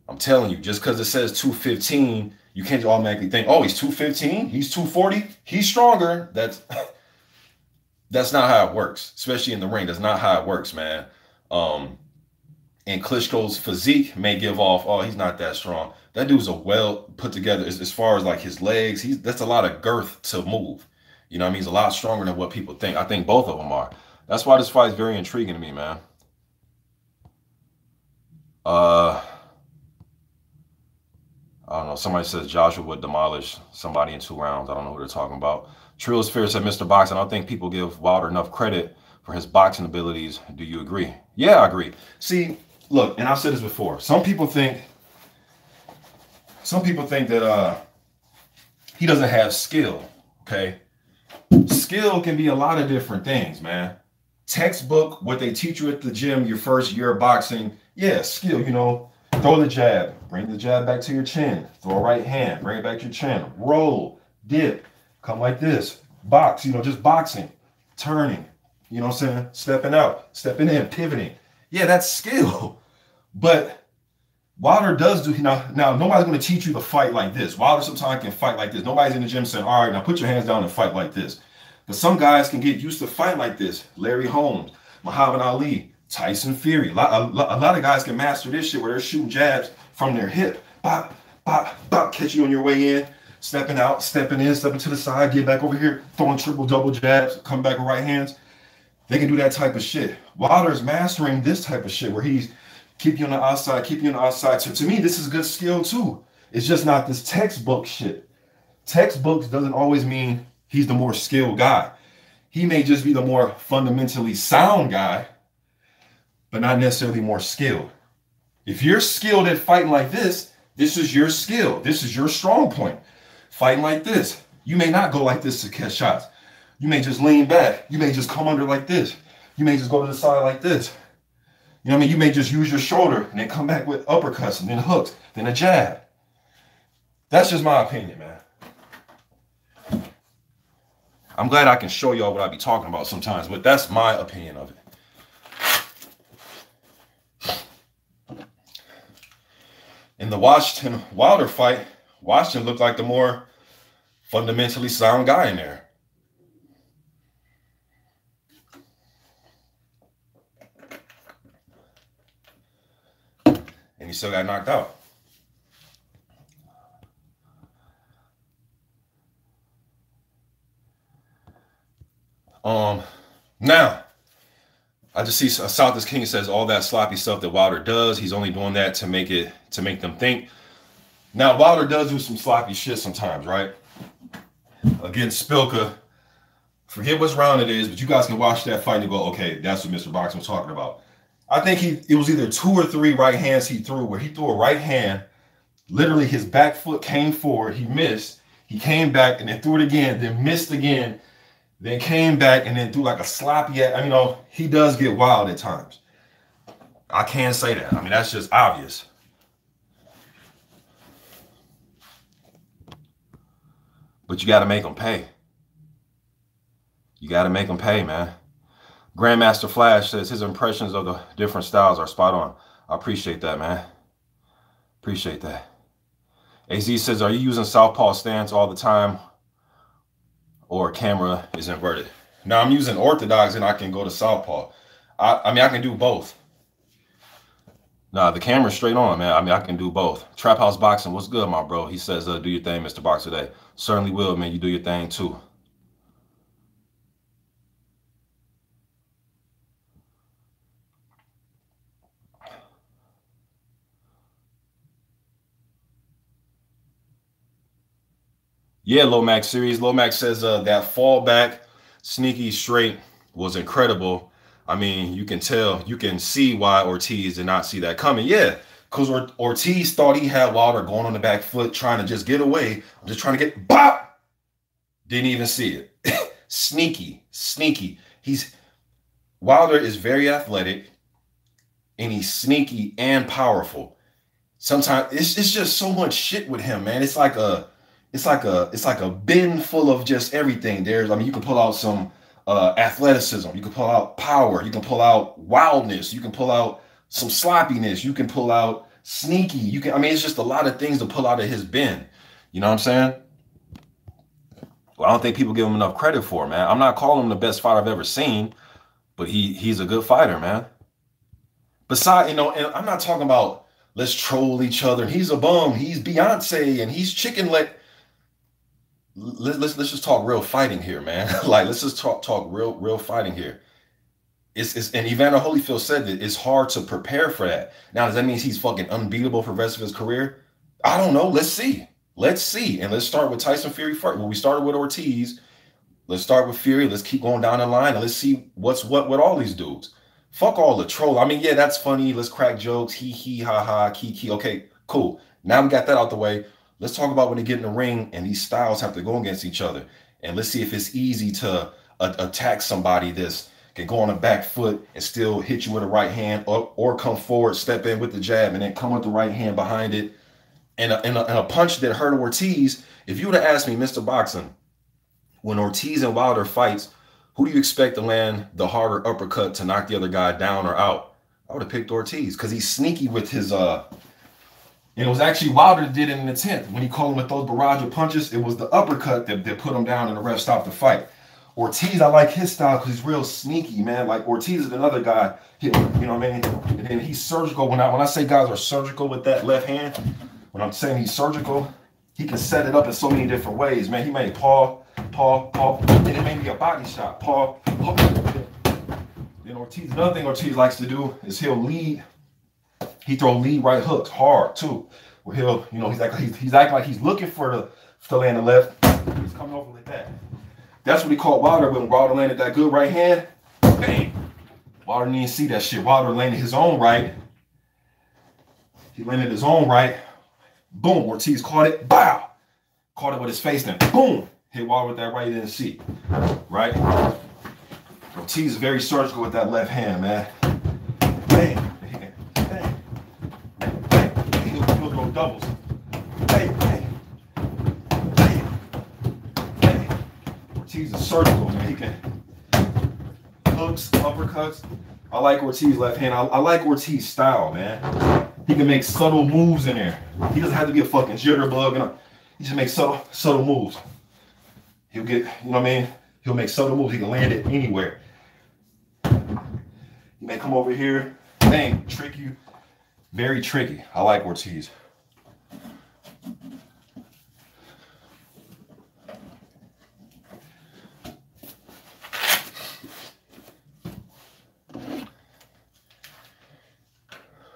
A: I'm telling you, just because it says 215, you can't automatically think, oh, he's 215, he's 240, he's stronger. That's not how it works, especially in the ring. That's not how it works, man. And Klitschko's physique may give off, oh, he's not that strong. That dude's a well put together as far as like his legs. That's a lot of girth to move. You know what I mean? He's a lot stronger than what people think. I think both of them are. That's why this fight is very intriguing to me, man. I don't know. Somebody says Joshua would demolish somebody in 2 rounds. I don't know who they're talking about. Trill's Fear said, Mr. Boxing, I don't think people give Wilder enough credit for his boxing abilities. Do you agree? Yeah, I agree. See, look, and I've said this before. Some people think that he doesn't have skill, okay? Skill can be a lot of different things, man. Textbook, what they teach you at the gym your first year of boxing, yeah, skill, you know, throw the jab, bring the jab back to your chin, throw a right hand, bring it back to your chin, roll, dip, come like this, box, you know, just boxing, turning, you know what I'm saying? Stepping out, stepping in, pivoting. Yeah, that's skill. But Wilder does do, now nobody's going to teach you to fight like this. Wilder sometimes can fight like this. Nobody's in the gym saying, all right, now put your hands down and fight like this. But some guys can get used to fighting like this. Larry Holmes, Muhammad Ali, Tyson Fury. A lot of guys can master this shit where they're shooting jabs from their hip. Bop, bop, bop, catch you on your way in, stepping out, stepping in, stepping to the side, get back over here, throwing triple, double jabs, come back with right hands. They can do that type of shit. Wilder's mastering this type of shit where he's keep you on the outside, keep you on the outside. So to me, this is good skill too. It's just not this textbook shit. Textbooks doesn't always mean he's the more skilled guy. He may just be the more fundamentally sound guy, but not necessarily more skilled. If you're skilled at fighting like this, this is your skill. This is your strong point. Fighting like this. You may not go like this to catch shots. You may just lean back. You may just come under like this. You may just go to the side like this. You know what I mean? You may just use your shoulder and then come back with uppercuts and then hooks, then a jab. That's just my opinion, man. I'm glad I can show y'all what I be talking about sometimes, but that's my opinion of it. In the Washington Wilder fight, Washington looked like the more fundamentally sound guy in there. And he still got knocked out. Now, I just see South King says all that sloppy stuff that Wilder does, he's only doing that to make them think. Now, Wilder does do some sloppy shit sometimes, right? Against Spilka. Forget which round it is, but you guys can watch that fight and go, okay, that's what Mr. Boxing was talking about. I think it was either 2 or 3 right hands he threw, where he threw a right hand, literally his back foot came forward, he missed, he came back and then threw it again, then missed again, then came back and then threw like a sloppy, I mean, you know, he does get wild at times. I can't say that. I mean, that's just obvious. But you got to make them pay. You got to make them pay, man. Grandmaster Flash says his impressions of the different styles are spot on. I appreciate that, man. Appreciate that. AZ says, are you using southpaw stance all the time, or camera is inverted? Now I'm using orthodox and I can go to southpaw. I mean, I can do both. Nah, the camera's straight on, man. I mean, I can do both. Trap House Boxing, what's good, my bro? He says, do your thing, Mr. Boxer Day. Certainly will, man. You do your thing too. Yeah, Lomax series. Lomax says that fallback sneaky straight was incredible. I mean, you can tell, you can see why Ortiz did not see that coming. Yeah, because Ortiz thought he had Wilder going on the back foot, trying to just get away. I'm just trying to get bop. Didn't even see it. Sneaky. Wilder is very athletic, and he's sneaky and powerful. Sometimes it's just so much shit with him, man. It's like a bin full of just everything. I mean, you can pull out some athleticism, you can pull out power, you can pull out wildness, you can pull out some sloppiness, you can pull out sneaky, I mean, it's just a lot of things to pull out of his bin. You know what I'm saying? Well, I don't think people give him enough credit for, man. I'm not calling him the best fighter I've ever seen, but he's a good fighter, man. Besides, you know, and I'm not talking about let's troll each other. He's a bum, he's Beyonce, and he's chicken leg. Let's just talk real fighting here, man. Like, let's just talk real fighting here. And Evander Holyfield said that it's hard to prepare for that. Now, does that mean he's fucking unbeatable for the rest of his career? I don't know. Let's see. And let's start with Tyson Fury first. Well, we started with Ortiz. Let's start with Fury. Let's keep going down the line, and let's see what's what with all these dudes. Fuck all the troll. I mean, yeah, that's funny. Let's crack jokes. Hee, ha, ha, kiki. Okay, cool. Now we got that out the way. Let's talk about when they get in the ring and these styles have to go against each other. And let's see if it's easy to attack somebody that can go on a back foot and still hit you with a right hand, or come forward, step in with the jab, and then come with the right hand behind it. And a punch that hurt Ortiz. If you would have asked me, Mr. Boxing, when Ortiz and Wilder fights, who do you expect to land the harder uppercut to knock the other guy down or out? I would have picked Ortiz because he's sneaky with his and it was actually Wilder that did it in the 10th. When he called him with those barrage of punches, it was the uppercut that put him down and the ref stopped the fight. Ortiz, I like his style because he's real sneaky, man. Like, Ortiz is another guy, you know what I mean? And then he's surgical. When I say guys are surgical with that left hand, when I'm saying he's surgical, he can set it up in so many different ways, man. He made paw, and it made me a body shot. Paw. Then Ortiz, another thing Ortiz likes to do is he'll lead. He throw lead right hooks hard too, where he'll, you know, he's acting like he's looking for the land the left. He's coming over like that. That's what he caught Wilder when Wilder landed that good right hand. Bang! Wilder didn't even see that shit. Wilder landed his own right. He landed his own right. Boom! Ortiz caught it. Bow! Caught it with his face. Then boom! Hit Wilder with that right. He didn't see. Right? Ortiz is very surgical with that left hand, man. Bang! Doubles. Hey. Ortiz Ortiz is surgical, man. He can hooks, uppercuts. I like Ortiz left hand. I like Ortiz style, man. He can make subtle moves in there. He doesn't have to be a fucking jitterbug. And he just makes subtle moves. He'll get, you know what I mean? He'll make subtle moves. He can land it anywhere. He may come over here, bang, trick you. Very tricky. I like Ortiz.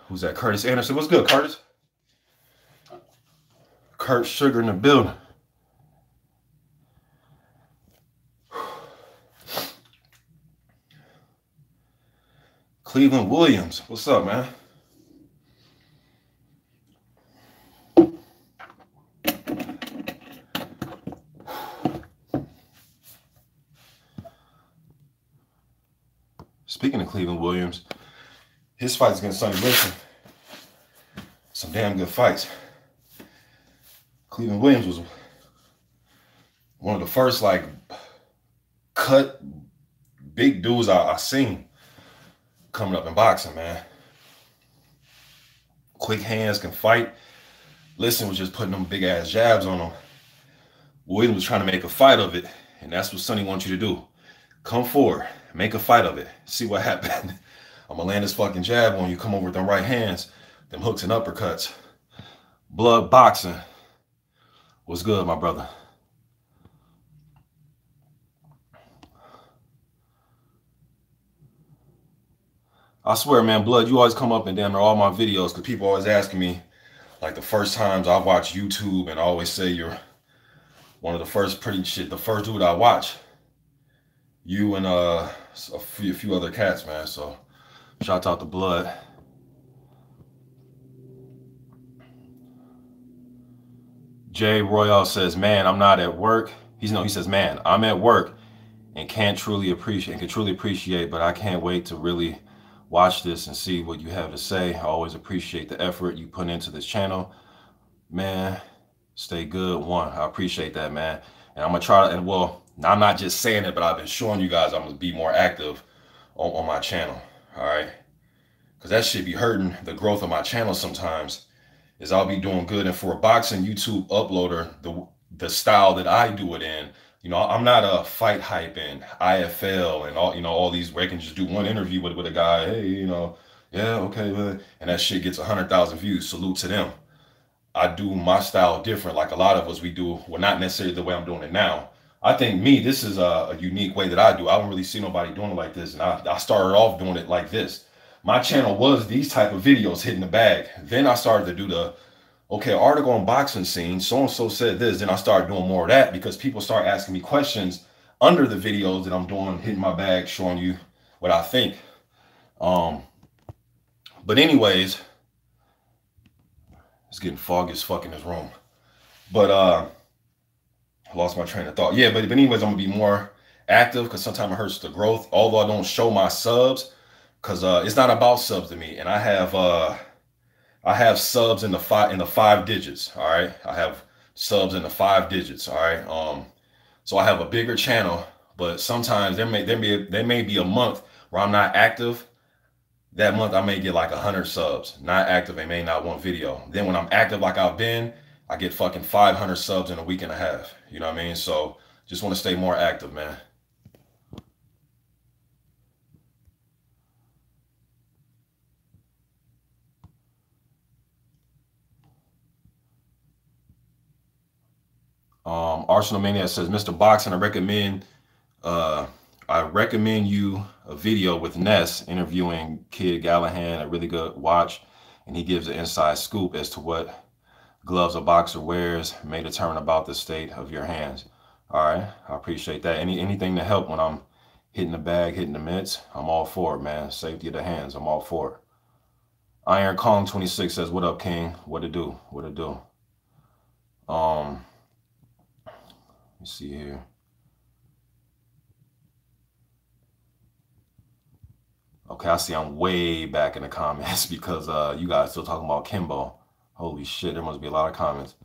A: Who's that? Curtis Anderson. What's good, Curtis? Kurt Sugar in the building. Cleveland Williams. What's up, man? Speaking of Cleveland Williams, his fights against Sonny Liston, some damn good fights. Cleveland Williams was one of the first, like, cut big dudes I seen coming up in boxing, man. Quick hands, can fight. Liston was just putting them big ass jabs on him. Williams was trying to make a fight of it, and that's what Sonny wants you to do. Come forward, make a fight of it, see what happened. I'm gonna land this fucking jab on you, come over with them right hands, them hooks and uppercuts. Blood boxing. What's good, my brother? I swear, man, Blood, you always come up and damn near all my videos because people always asking me, like the first times I've watched YouTube, and I always say you're one of the first the first dude I watch. You and a few other cats, man. So shout out to Blood. Jay Royale says, man, I'm not at work. He says, man, I'm at work and can truly appreciate, but I can't wait to really watch this and see what you have to say. I always appreciate the effort you put into this channel. Man, stay good. I appreciate that, man. And I'm gonna try to, and well, I'm not just saying it, but I've been showing you guys I'm gonna be more active on my channel. All right, because that shit be hurting the growth of my channel sometimes. Is I'll be doing good, and for a boxing YouTube uploader, the style that I do it in, you know, I'm not a Fight Hype and IFL and all, you know, all these where I can just do one interview with a guy, hey, you know, yeah, okay, and that shit gets 100,000 views. Salute to them. I do my style different, like a lot of us we do. Well, not necessarily the way I'm doing it now. I think this is a unique way that I do. I don't really see nobody doing it like this, and I started off doing it like this. My channel was these type of videos hitting the bag. Then I started to do the, okay, article on boxing scene, so-and-so said this. Then I started doing more of that because people start asking me questions under the videos that I'm doing, hitting my bag, showing you what I think. But anyways, it's getting foggy as fuck in this room. But I lost my train of thought. Yeah, but anyways, I'm gonna be more active because sometimes it hurts the growth. Although I don't show my subs, because it's not about subs to me, and I have subs in the five digits. All right, I have subs in the 5 digits. All right, so I have a bigger channel, but sometimes there may be a month where I'm not active. That month I may get like 100 subs. Not active, I may not want video. Then when I'm active like I've been, I get fucking 500 subs in a week and a half. You know what I mean? So just want to stay more active, man. Arsenal Mania says, Mr. Boxing, I recommend you a video with Ness interviewing Kid Gallahan, a really good watch, and he gives an inside scoop as to what gloves a boxer wears may determine about the state of your hands. All right, I appreciate that. Anything to help when I'm hitting the bag, hitting the mitts, I'm all for it, man. Safety of the hands, I'm all for it. Iron Kong 26 says, what up, King? What it do? What it do? Let me see here. Okay, I see I'm way back in the comments because you guys still talking about Kimbo. Holy shit, there must be a lot of comments.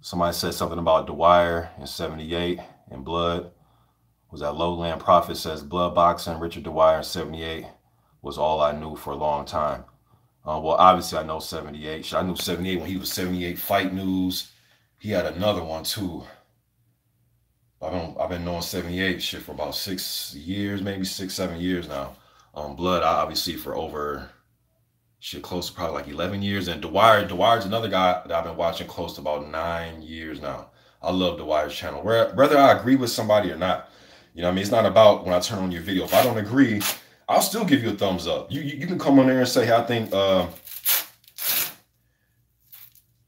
B: Somebody said something about Dwyer in 78 and blood. Was that Lowland Prophet says blood boxing, Richard Dwyer in 78 was all I knew for a long time. Well, obviously I know 78. I knew 78 when he was 78 Fight News. He had another one too. I've been knowing 78 shit for about 6 years, maybe 6, 7 years now. Blood, obviously for over shit close to probably like 11 years. And Dwyer's another guy that I've been watching close to about 9 years now. I love Dwyer's channel. Whether I agree with somebody or not, you know what I mean? It's not about when I turn on your video. If I don't agree, I'll still give you a thumbs up. You can come on there and say, hey, I think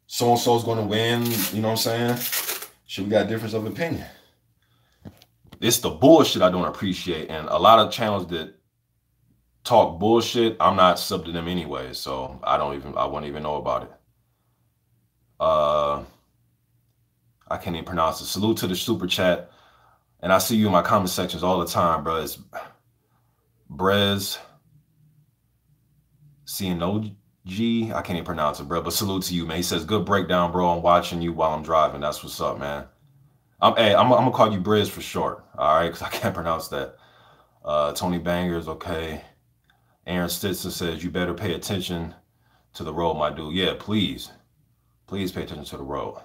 B: so-and-so is going to win. You know what I'm saying? Shit, we got a difference of opinion. It's the bullshit I don't appreciate. And a lot of channels that talk bullshit, I'm not sub to them anyway. So I wouldn't even know about it. I can't even pronounce it. Salute to the super chat. And I see you in my comment sections all the time, bro. It's Brez Cianoji. I can't even pronounce it, bro. But salute to you, man. He says, good breakdown, bro. I'm watching you while I'm driving. That's what's up, man. I'm gonna call you Brez for short, all right? Because I can't pronounce that. Tony Bangers, okay. Aaron Stinson says, you better pay attention to the road, my dude. Yeah, please. Please pay attention to the road.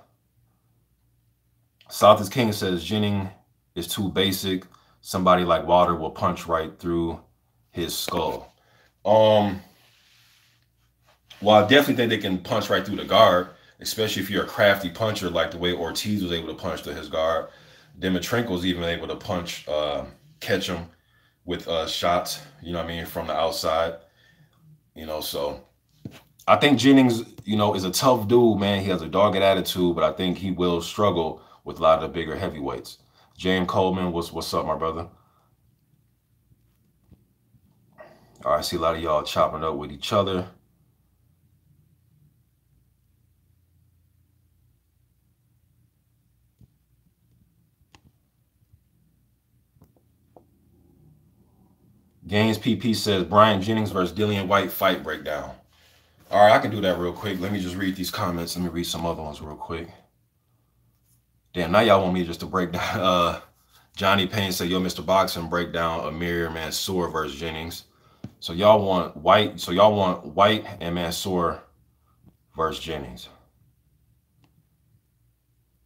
B: South is King says, Jennings is too basic. Somebody like Wilder will punch right through his skull. Well, I definitely think they can punch right through the guard, especially if you're a crafty puncher like the way Ortiz was able to punch to his guard. Dimitrenko was even able to punch, catch him with shots, you know what I mean, from the outside. You know, so I think Jennings, you know, is a tough dude, man. He has a dogged attitude, but I think he will struggle with a lot of the bigger heavyweights. James Coleman, what's up, my brother? All right, I see a lot of y'all chopping up with each other. Gaines PP says, Brian Jennings versus Dillian Whyte fight breakdown. All right, I can do that real quick. Let me just read these comments. Let me read some other ones real quick. Damn, now y'all want me just to break down. Johnny Payne said, yo, Mr. Boxing, break down Amir Mansour versus Jennings. So y'all want Whyte. So y'all want Whyte and Mansour versus Jennings.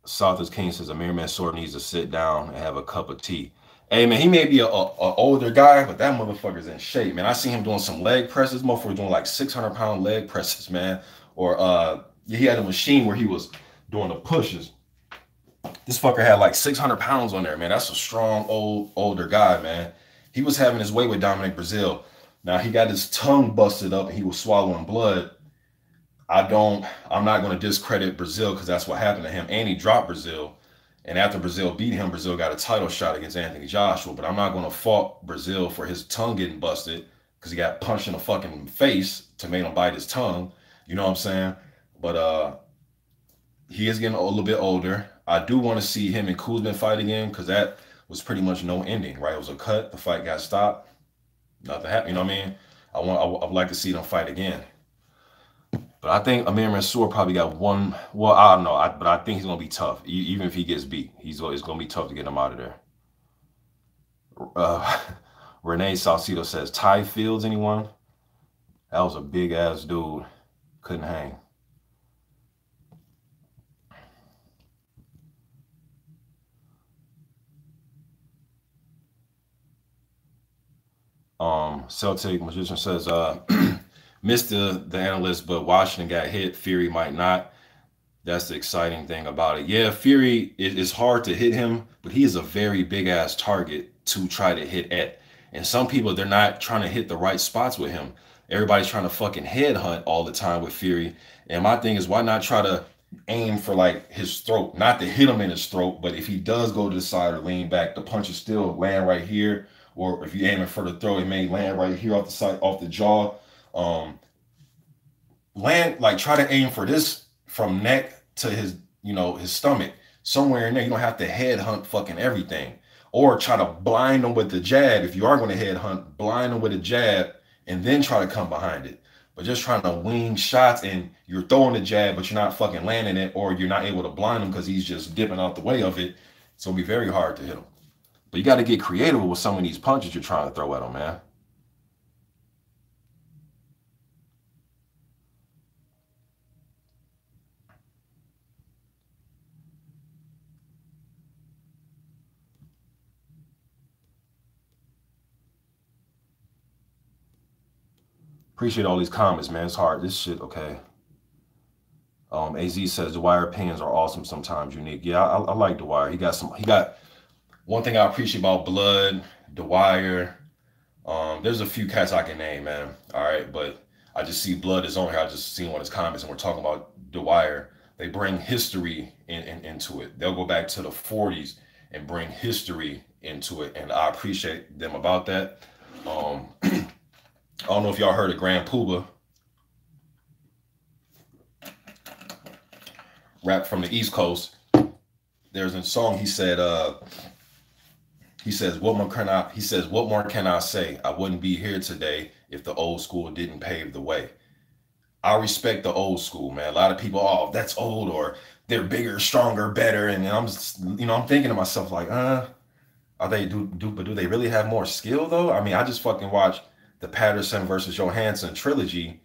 B: South is King says, Amir Mansour needs to sit down and have a cup of tea. Hey, man, he may be a older guy, but that motherfucker's in shape, man. I see him doing some leg presses. Motherfucker doing like 600-pound leg presses, man. Or he had a machine where he was doing the pushes. This fucker had like 600 pounds on there, man. That's a strong, older guy, man. He was having his way with Dominic Brazil. Now, he got his tongue busted up and he was swallowing blood. I'm not going to discredit Brazil because that's what happened to him. And he dropped Brazil. And after Brazil beat him, Brazil got a title shot against Anthony Joshua. But I'm not going to fault Brazil for his tongue getting busted because he got punched in the fucking face to make him bite his tongue. You know what I'm saying? But he is getting a little bit older. I do want to see him and Kuzmin fight again because that was pretty much no ending, right? It was a cut. The fight got stopped. Nothing happened. You know what I mean? I would like to see them fight again. But I think Amir Mansour probably got one. Well, I don't know. But I think he's going to be tough. Even if he gets beat, it's going to be tough to get him out of there. Renee Salcido says, Ty Fields, anyone? That was a big-ass dude. Couldn't hang. Celtic Magician says, missed the analyst, but Washington got hit. Fury might not. That's the exciting thing about it. Yeah, Fury, it's hard to hit him, but he is a very big-ass target to try to hit at. And some people, they're not trying to hit the right spots with him. Everybody's trying to fucking headhunt all the time with Fury. And my thing is, why not try to aim for, like, his throat? Not to hit him in his throat, but if he does go to the side or lean back, the punch is still land right here. Or if you're aiming for the throat, it may land right here off the side, off the jaw. Try to aim for this from neck to his, his stomach, somewhere in there. You don't have to headhunt fucking everything. Or try to blind them with the jab. If you are going to headhunt, blind them with a jab and then try to come behind it. But just trying to wing shots and you're throwing the jab, but you're not fucking landing it, or you're not able to blind him because he's just dipping out the way of it. It's going to be very hard to hit him. But you got to get creative with some of these punches you're trying to throw at him, man. Appreciate all these comments, man. It's hard. This shit, okay. AZ says Dwyer opinions are awesome, sometimes unique. Yeah, I like Dwyer. He got one thing I appreciate about Blood, Dwyer. There's a few cats I can name, man. All right, but I just see Blood is on here. I just seen one of his comments, and we're talking about Dwyer. They bring history into it. They'll go back to the 40s and bring history into it, and I appreciate them about that. I don't know if y'all heard of Grand Puba, rap from the East Coast. There's a song he said, what more can I say? I wouldn't be here today if the old school didn't pave the way. I respect the old school, man. A lot of people, oh, that's old, or they're bigger, stronger, better. And I'm just, I'm thinking to myself like, do they really have more skill though? I mean, I just fucking watched the Patterson versus Johansson trilogy.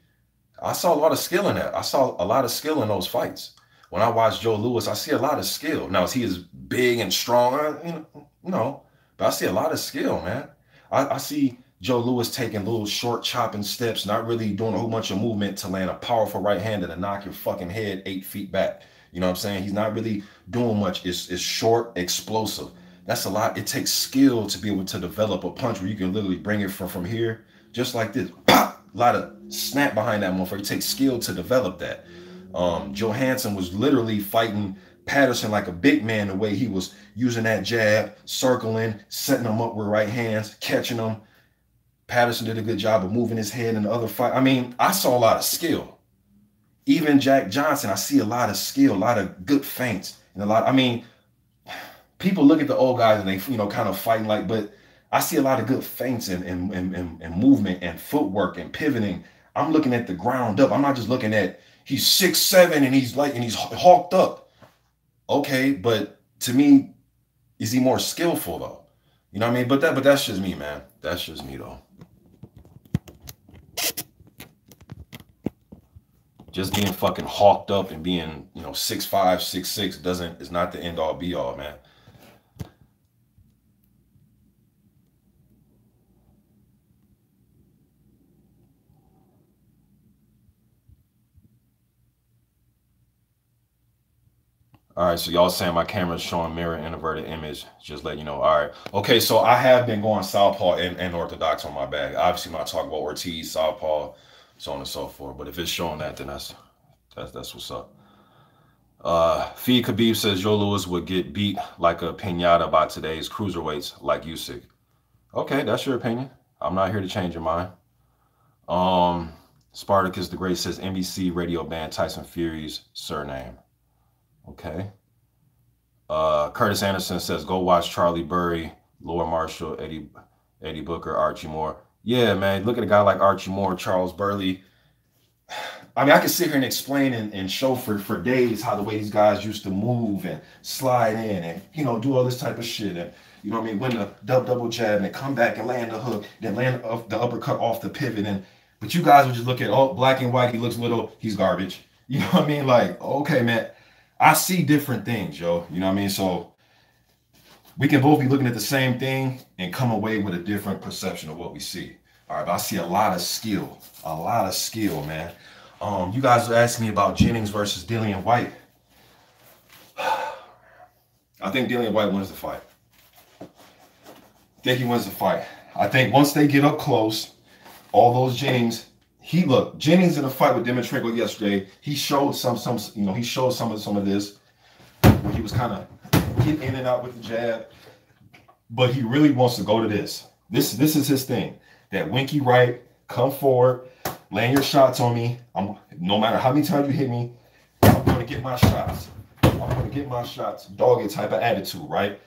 B: I saw a lot of skill in that. I saw a lot of skill in those fights. When I watch Joe Louis, I see a lot of skill. Now, is he as big and strong? No, but I see a lot of skill, man. I see Joe Louis taking little short chopping steps, not really doing a whole bunch of movement to land a powerful right hand and knock your fucking head 8 feet back. You know what I'm saying? He's not really doing much. It's short, explosive. That's a lot. It takes skill to be able to develop a punch where you can literally bring it from here, just like this. Pop! A lot of snap behind that motherfucker. It takes skill to develop that. Johansson was literally fighting Patterson like a big man, the way he was using that jab, circling, setting him up with right hands, catching him. Patterson did a good job of moving his head in the other fight. I mean, I saw a lot of skill. Even Jack Johnson, I see a lot of skill, a lot of good feints, and I mean, people look at the old guys and they, kind of fighting like, but I see a lot of good feints and movement and footwork and pivoting. I'm looking at the ground up. I'm not just looking at, he's 6'7" and he's hawked up. Okay, but to me, is he more skillful though? You know what I mean? But that's just me, man. That's just me though. Just being fucking hawked up and being, 6'5", 6'6" is not the end all be all, man. All right, so y'all saying my camera's showing mirror inverted image. Just let you know. All right. Okay, so I have been going southpaw and orthodox on my bag. Obviously, when I talk about Ortiz, southpaw, so on and so forth. But if it's showing that, then that's what's up. Fee Khabib says Joe Louis would get beat like a piñata by today's cruiserweights like Usyk. Okay, that's your opinion. I'm not here to change your mind. Spartacus the Great says NBC radio banned Tyson Fury's surname. Okay. Curtis Anderson says, go watch Charlie Burry, Laura Marshall, Eddie Booker, Archie Moore. Yeah, man. Look at a guy like Archie Moore, Charles Burley. I mean, I can sit here and explain and show for days how the way these guys used to move and slide in and, do all this type of shit. And, you know what I mean? Win the double jab and come back and land the hook, then land the uppercut off the pivot. But you guys would just look at, oh, black and white, he looks little, he's garbage. You know what I mean? Like, okay, man. I see different things, yo. You know what I mean? So we can both be looking at the same thing and come away with a different perception of what we see. All right, but I see a lot of skill, man. You guys are asking me about Jennings versus Dillian Whyte. I think Dillian Whyte wins the fight. I think he wins the fight. I think once they get up close, all those Jennings. Jennings in a fight with Dimitrenko yesterday, he showed some of this, where he was kind of getting in and out with the jab, but he really wants to go to this. This is his thing. That winky right, come forward, land your shots on me. No matter how many times you hit me, I'm going to get my shots. Dog it type of attitude, right?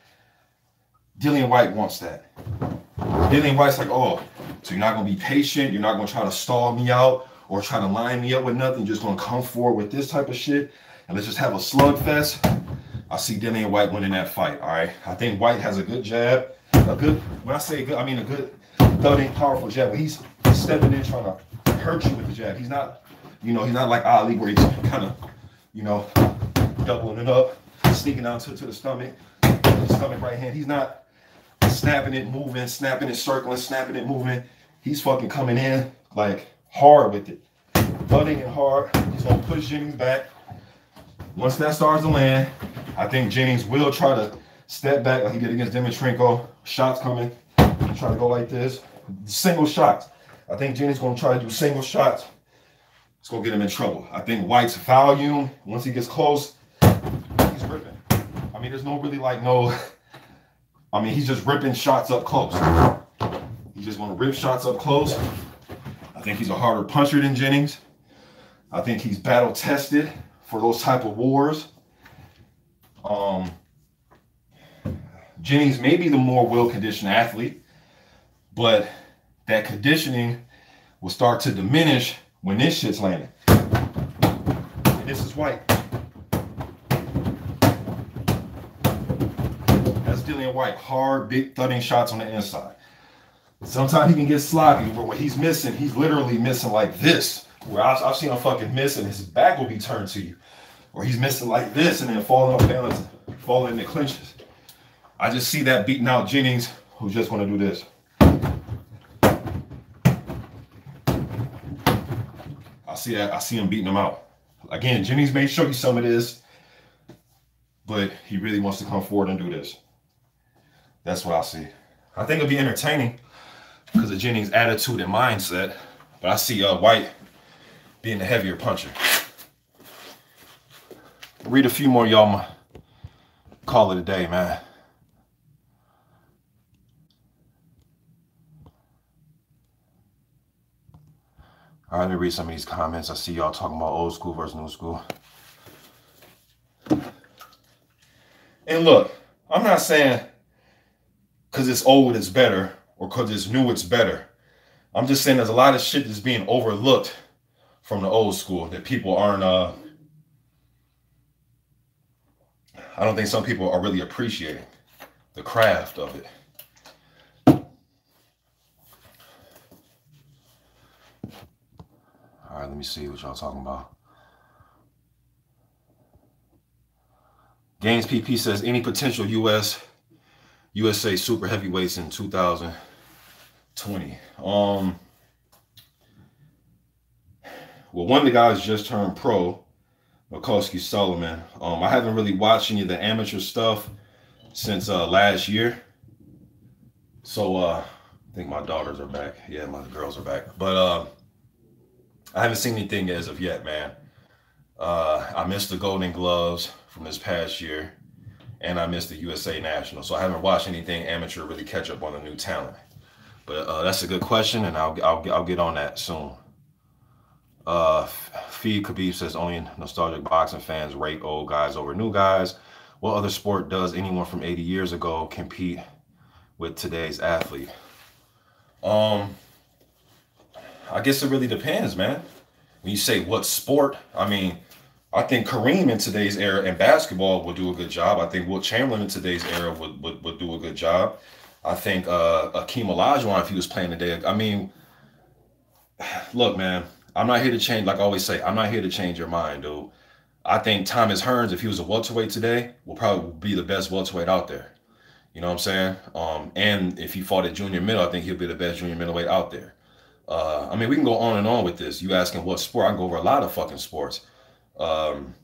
B: Dillian Whyte wants that. Dillian Whyte's like, oh, so you're not going to be patient. You're not going to try to stall me out.
A: or try to line me up with nothing, just gonna come forward with this type of shit, and let's just have a slugfest, I see Dillian Whyte winning that fight, all right? I think Whyte has a good jab, when I say good, I mean a good, thudding, powerful jab. He's stepping in trying to hurt you with the jab. He's not, you know, he's not like Ali where he's kind of, you know, doubling it up, sneaking out to the stomach right hand. He's not snapping it, moving, snapping it, circling, snapping it, moving. He's fucking coming in like hard with it, thudding it hard. He's gonna push Jennings back. Once that starts to land, I think Jennings will try to step back like he did against Dimitrenko. Shots coming, try to go like this. Single shots. I think Jennings gonna try to do single shots. It's gonna get him in trouble. I think Whyte's volume, once he gets close, he's ripping. I mean, there's no really like no, I mean, he's just ripping shots up close. He's just gonna rip shots up close. I think he's a harder puncher than Jennings. I think he's battle tested for those type of wars. Jennings may be the more well-conditioned athlete, but that conditioning will start to diminish when this shit's landing. And this is Whyte. That's Dillian Whyte. Hard, big, thudding shots on the inside. Sometimes he can get sloppy, but when he's missing, he's literally missing like this. Where I've seen him fucking miss and his back will be turned to you. Or he's missing like this and then falling off balance, falling into clinches. I just see that beating out Jennings, who's just gonna do this. I see him beating him out. Again, Jennings may show you some of this, but he really wants to come forward and do this. That's what I see. I think it'll be entertaining because of Jennings' attitude and mindset, but I see Whyte being the heavier puncher. Read a few more, y'all. Call it a day, man. All right, let me read some of these comments. I see y'all talking about old school versus new school. And look, I'm not saying because it's old it's better or because it's new it's better. I'm just saying there's a lot of shit that's being overlooked from the old school that people aren't, I don't think some people are really appreciating the craft of it. All right, let me see what y'all talking about. Gaines PP says, any potential USA super heavyweights in 2020? Well, one of the guys just turned pro, Mikowski Solomon. I haven't really watched any of the amateur stuff since last year. So I think my daughters are back. Yeah, my girls are back. But I haven't seen anything as of yet, man. I missed the Golden Gloves from this past year, and I missed the USA National. So I haven't watched anything amateur really catch up on the new talent. But that's a good question, and I'll get on that soon. Feed Khabib says, only nostalgic boxing fans rate old guys over new guys. What other sport does anyone from 80 years ago compete with today's athlete? I guess it really depends, man. When you say what sport, I mean, I think Kareem in today's era in basketball would do a good job. I think Wilt Chamberlain in today's era would do a good job. I think Akeem Olajuwon, if he was playing today, I mean, look, man, I'm not here to change, like I always say, I'm not here to change your mind, dude. I think Thomas Hearns, if he was a welterweight today, will probably be the best welterweight out there. You know what I'm saying? And if he fought at junior middle, I think he'll be the best junior middleweight out there. I mean, we can go on and on with this. You asking what sport? I can go over a lot of fucking sports. Lawrence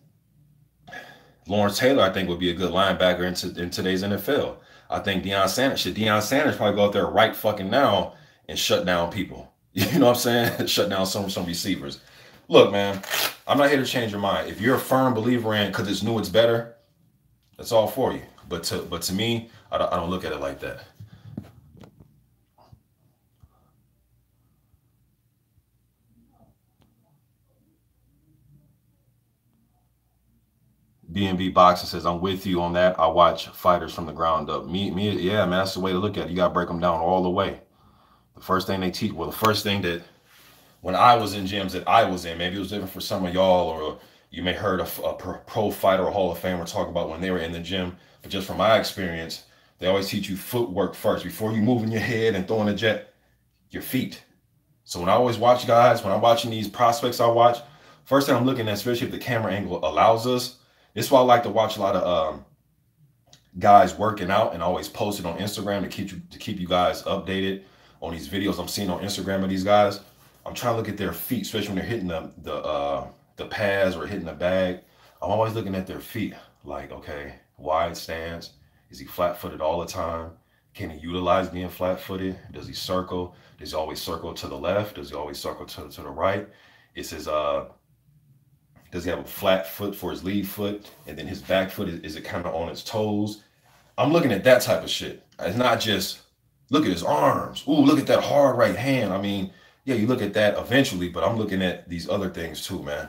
A: Taylor, I think, would be a good linebacker in today's NFL. I think Deion Sanders probably go out there right fucking now and shut down people. You know what I'm saying? Shut down some receivers. Look, man, I'm not here to change your mind. If you're a firm believer in because it's new, it's better, that's all for you. But to me, I don't look at it like that. B&B Boxing says, I'm with you on that. I watch fighters from the ground up. Yeah, man, that's the way to look at it. You got to break them down all the way. The first thing they teach, well, the first thing that
B: when I was in gyms that I was in. Maybe it was different for some of y'all, or you may heard a pro fighter or Hall of Famer talk about when they were in the gym. But just from my experience, they always teach you footwork first. Before you moving your head and throwing a jet, your feet. So when I always watch guys, when I'm watching these prospects I watch, first thing I'm looking at, especially if the camera angle allows us, this is why I like to watch a lot of guys working out, and always post it on Instagram to keep you guys updated on these videos I'm seeing on Instagram of these guys. I'm trying to look at their feet, especially when they're hitting the pads or hitting the bag. I'm always looking at their feet, like, okay, wide stance. Is he flat-footed all the time? Can he utilize being flat-footed? Does he circle? Does he always circle to the left? Does he always circle to the right? It says, does he have a flat foot for his lead foot? And then his back foot, is it kind of on its toes? I'm looking at that type of shit. It's not just, look at his arms. Ooh, look at that hard right hand. I mean, yeah, you look at that eventually, but I'm looking at these other things too, man.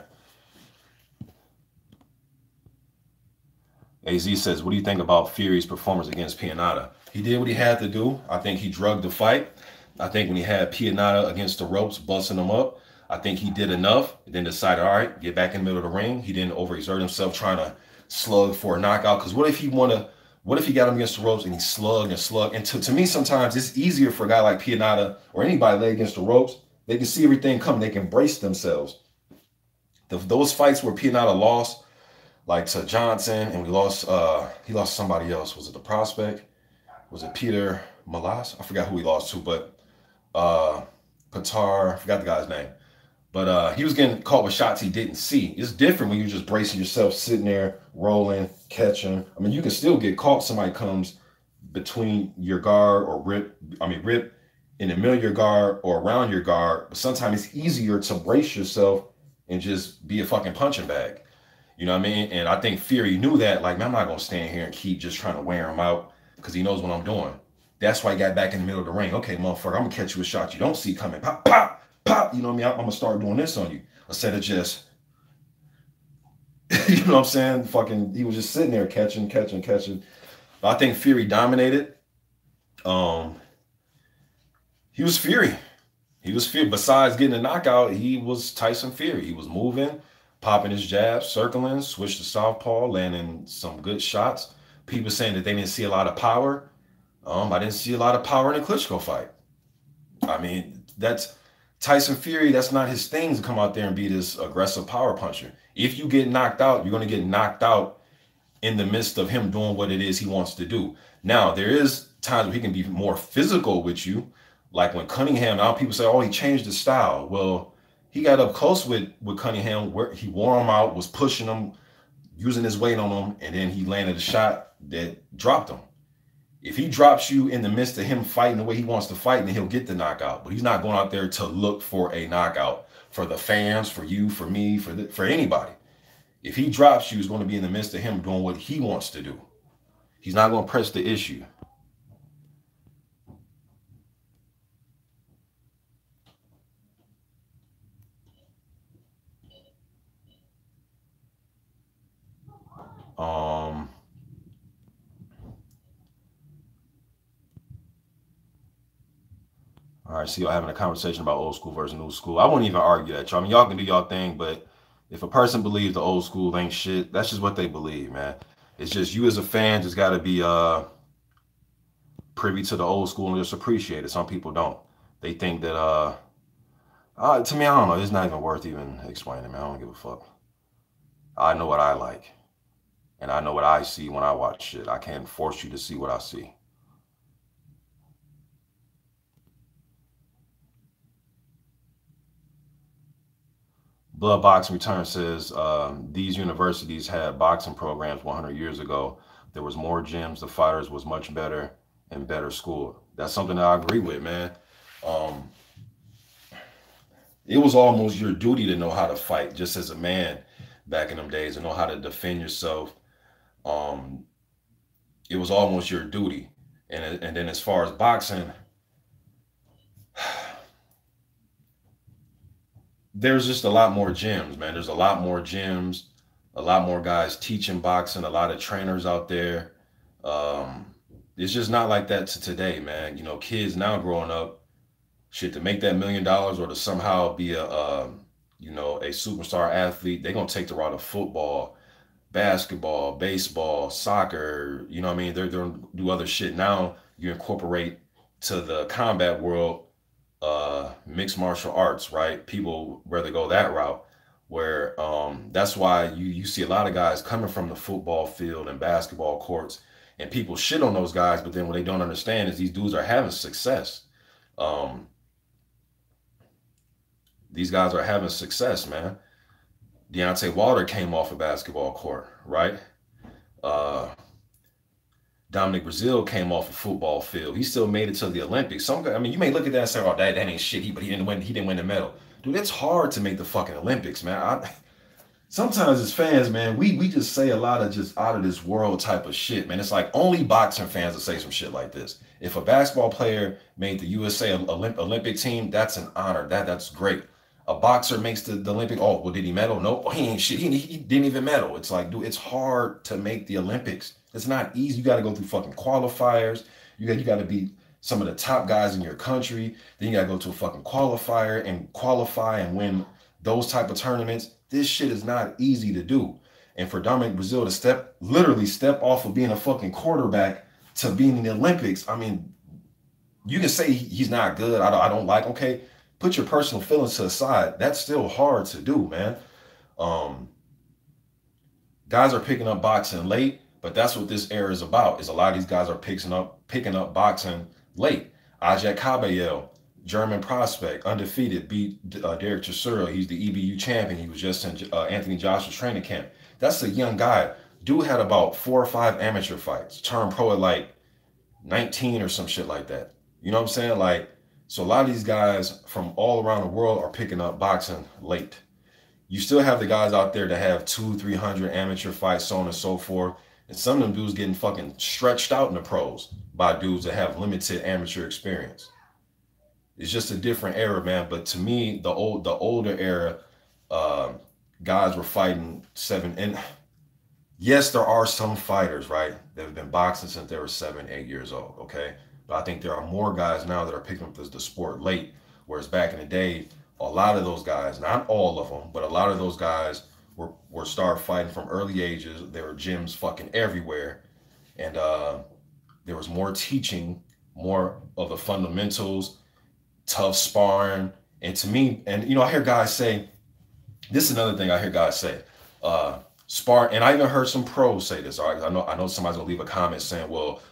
B: AZ says, what do you think about Fury's performance against Pianeta? He did what he had to do. I think he drugged the fight. I think when he had Pianeta against the ropes, busting him up, I think he did enough, and then decided, all right, get back in the middle of the ring. He didn't overexert himself trying to slug for a knockout. Because what if he got him against the ropes and he slugged and slugged? And to me, sometimes it's easier for a guy like Pianeta or anybody lay against the ropes. They can see everything coming. They can brace themselves. Those fights where Pianeta lost, like to Johnson, and he lost somebody else. Was it the prospect? Was it Peter Malas? I forgot who he lost to, but Patar, I forgot the guy's name. But he was getting caught with shots he didn't see. It's different when you're just bracing yourself, sitting there, rolling, catching. I mean, you can still get caught. Somebody comes between your guard or rip in the middle of your guard or around your guard. But sometimes it's easier to brace yourself and just be a fucking punching bag. You know what I mean? And I think Fury knew that. Like, man, I'm not going to stand here and keep just trying to wear him out, because he knows what I'm doing. That's why he got back in the middle of the ring. Okay, motherfucker, I'm going to catch you a shot you don't see coming. Pop, pop, pop. You know what I mean? I'm going to start doing this on you. Instead of just, you know what I'm saying? Fucking, he was just sitting there catching. But I think Fury dominated. He was Fury. Besides getting a knockout, he was Tyson Fury. He was moving, popping his jabs, circling, switched to southpaw, landing some good shots. People saying that they didn't see a lot of power. I didn't see a lot of power in the Klitschko fight. I mean, that's Tyson Fury. That's not his thing to come out there and be this aggressive power puncher. If you get knocked out, you're going to get knocked out in the midst of him doing what it is he wants to do. Now, there is times where he can be more physical with you. Like when Cunningham, now people say, oh, he changed his style. Well, he got up close with Cunningham, where he wore him out, was pushing him, using his weight on him, and then he landed a shot that dropped him. If he drops you in the midst of him fighting the way he wants to fight, then he'll get the knockout. But he's not going out there to look for a knockout for the fans, for you, for me, for anybody. If he drops you, it's going to be in the midst of him doing what he wants to do. He's not going to press the issue. All right, so y'all having a conversation about old school versus new school. I wouldn't even argue that. I mean, y'all can do y'all thing, but if a person believes the old school ain't shit, that's just what they believe, man. It's just you as a fan just got to be privy to the old school and just appreciate it. Some people don't. They think that, to me, I don't know. It's not even worth even explaining, man. I don't give a fuck. I know what I like. And I know what I see when I watch shit. I can't force you to see what I see. Blood Boxing Return says, these universities had boxing programs 100 years ago. There was more gyms. The fighters was much better and better schooled. That's something that I agree with, man. It was almost your duty to know how to fight just as a man back in them days, and know how to defend yourself. It was almost your duty. And then as far as boxing, there's just a lot more gyms, man. There's a lot more gyms, a lot more guys teaching boxing, a lot of trainers out there. It's just not like that to today, man. You know, kids now growing up, shit, to make that $1 million or to somehow be you know, a superstar athlete, they're gonna take the route of football, basketball, baseball, soccer. You know what I mean? They're gonna do other shit. Now you incorporate to the combat world mixed martial arts, right? People rather go that route, where that's why you see a lot of guys coming from the football field and basketball courts, and people shit on those guys, but then what they don't understand is these dudes are having success. These guys are having success, man. Deontay Wilder came off a basketball court, right? Dominic Brazil came off a football field. He still made it to the Olympics. I mean, you may look at that and say, "Oh, that ain't shit." But he didn't win. He didn't win the medal, dude. It's hard to make the fucking Olympics, man. Sometimes as fans, man, we just say a lot of just out of this world type of shit, man. It's like only boxing fans will say some shit like this. If a basketball player made the USA Olympic team, that's an honor. That's great. A boxer makes the Olympic. Oh, well, did he medal? No, he ain't shit. He didn't even medal. It's like, dude, it's hard to make the Olympics. It's not easy. You got to go through fucking qualifiers. You got to beat some of the top guys in your country. Then you got to go to a fucking qualifier and qualify and win those type of tournaments. This shit is not easy to do. And for Dominic Brazil to literally step off of being a fucking quarterback to being in the Olympics, I mean, you can say he's not good. I don't like, okay, put your personal feelings to the side. That's still hard to do, man. Guys are picking up boxing late, but that's what this era is about, is a lot of these guys are picking up boxing late. Ajay Kabayel, German prospect, undefeated, beat Derek Chisora. He's the EBU champion. He was just in Anthony Joshua's training camp. That's a young guy. Dude had about 4 or 5 amateur fights. Turned pro at like 19 or some shit like that. You know what I'm saying? Like, so a lot of these guys from all around the world are picking up boxing late. You still have the guys out there that have 200-300 amateur fights, so on and so forth. And some of them dudes getting fucking stretched out in the pros by dudes that have limited amateur experience. It's just a different era, man. But to me, the older era, guys were fighting 7. And yes, there are some fighters, right, that have been boxing since they were 7, 8 years old. Okay, but I think there are more guys now that are picking up the sport late. Whereas back in the day, a lot of those guys, not all of them, but a lot of those guys were start fighting from early ages. There were gyms fucking everywhere, and there was more teaching, more of the fundamentals, tough sparring. And to me, and you know, I hear guys say, this is another thing I hear guys say, spar, and I even heard some pros say this. All right, I know somebody's gonna leave a comment saying, well,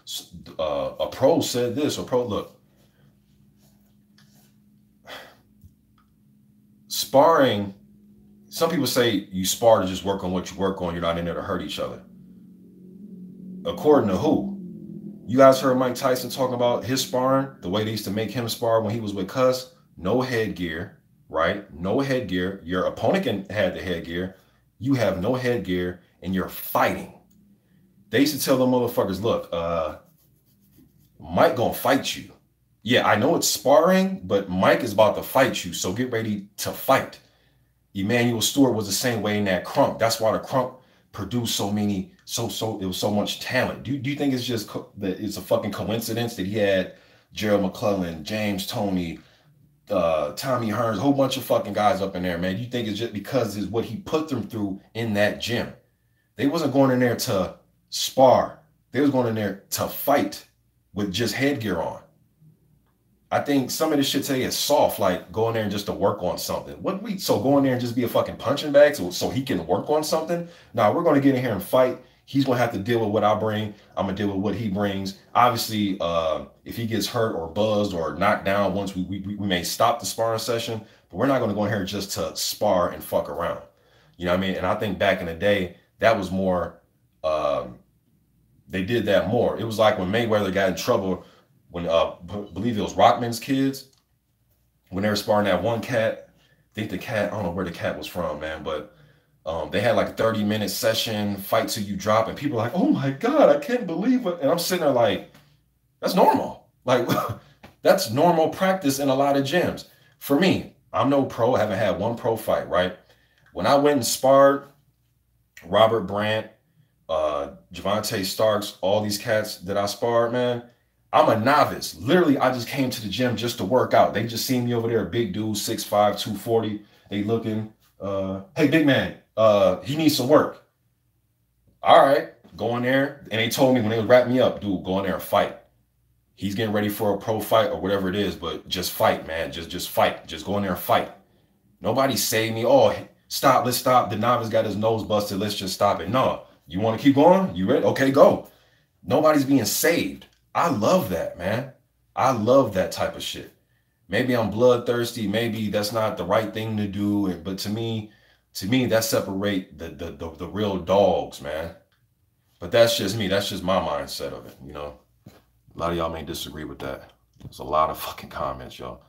B: a pro said this, or pro, look, sparring, some people say you spar to just work on what you work on. You're not in there to hurt each other. According to who? You guys heard Mike Tyson talking about his sparring, the way they used to make him spar when he was with Cuss. No headgear, right? No headgear. Your opponent had the headgear. You have no headgear, and you're fighting. They used to tell them motherfuckers, look, Mike gonna fight you. Yeah, I know it's sparring, but Mike is about to fight you, so get ready to fight. Emmanuel Stewart was the same way in that Crump. That's why the Crump produced so many, it was so much talent. Do you think it's just that it's a fucking coincidence that he had Gerald McClellan, James Toney, Tommy Hearns, a whole bunch of fucking guys up in there, man? You think it's just because it's what he put them through in that gym? They wasn't going in there to spar. They was going in there to fight with just headgear on. I think some of this shit today is soft, like go in there and just to work on something. So go in there and just be a fucking punching bag so he can work on something? Now we're going to get in here and fight. He's going to have to deal with what I bring. I'm going to deal with what he brings. Obviously, if he gets hurt or buzzed or knocked down once, we may stop the sparring session, but we're not going to go in here just to spar and fuck around. You know what I mean? And I think back in the day, that was more, they did that more. It was like when Mayweather got in trouble when, I believe it was Rockman's kids, when they were sparring that one cat. I think the cat, I don't know where the cat was from, man, but they had like a 30-minute session, fight till you drop, and people are like, oh my God, I can't believe it. And I'm sitting there like, that's normal. Like, that's normal practice in a lot of gyms. For me, I'm no pro, I haven't had one pro fight, right? When I went and sparred Robert Brandt, Javante Starks, all these cats that I sparred, man, I'm a novice. Literally, I just came to the gym just to work out. They just seen me over there, big dude, 6'5", 240. They looking, hey, big man, he needs some work. All right, go in there. And they told me when they would wrap me up, dude, go in there and fight. He's getting ready for a pro fight or whatever it is, but just fight, man. Just fight. Just go in there and fight. Nobody saved me. Oh, stop, let's stop. The novice got his nose busted. Let's just stop it. No, you want to keep going? You ready? Okay, go. Nobody's being saved. I love that, man. I love that type of shit. Maybe I'm bloodthirsty. Maybe that's not the right thing to do. But to me, that separate the real dogs, man. But that's just me. That's just my mindset of it, you know. A lot of y'all may disagree with that. There's a lot of fucking comments, y'all.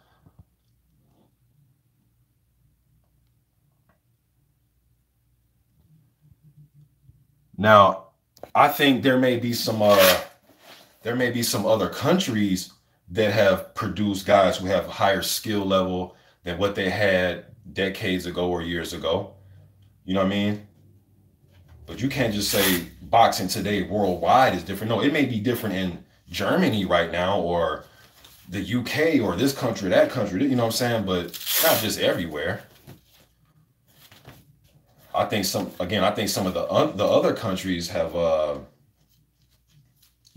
B: Now, I think there may be some other countries that have produced guys who have a higher skill level than what they had decades ago or years ago. You know what I mean? But you can't just say boxing today worldwide is different. No, it may be different in Germany right now or the UK or this country, that country, you know what I'm saying? But not just everywhere. I think some of the other countries have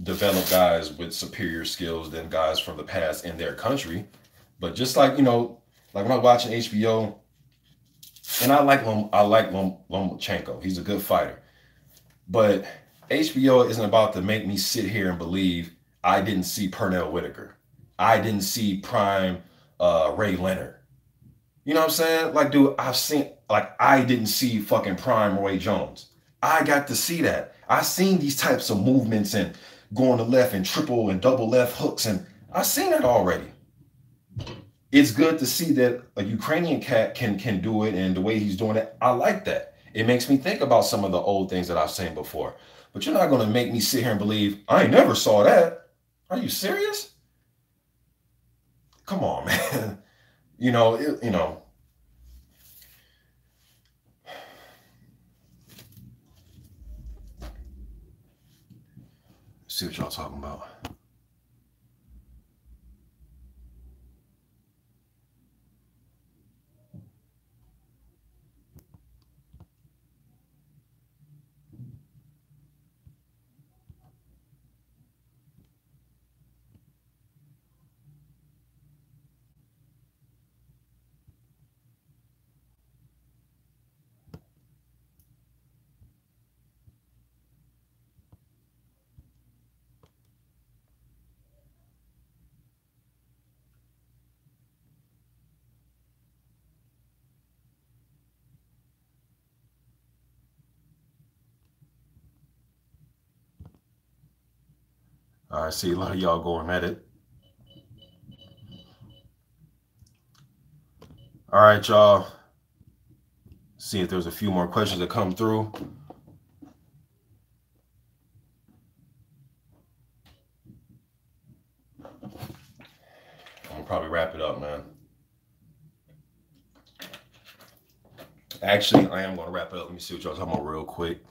B: developed guys with superior skills than guys from the past in their country. But just like, you know, like when I'm watching HBO, and I like Lomachenko. He's a good fighter. But HBO isn't about to make me sit here and believe I didn't see Pernell Whitaker. I didn't see prime Ray Leonard. You know what I'm saying? Like, dude, I didn't see fucking prime Roy Jones. I got to see that. I seen these types of movements and going to left and triple and double left hooks, and I seen it already. It's good to see that a Ukrainian cat can do it, and the way he's doing it, I like that. It makes me think about some of the old things that I've seen before. But you're not going to make me sit here and believe, I ain't never saw that. Are you serious? Come on, man. You know. See what y'all talking about. I see a lot of y'all going at it. All right, y'all. See if there's a few more questions that come through. I'm gonna probably wrap it up, man. Actually, I am gonna wrap it up. Let me see what y'all talking about real quick.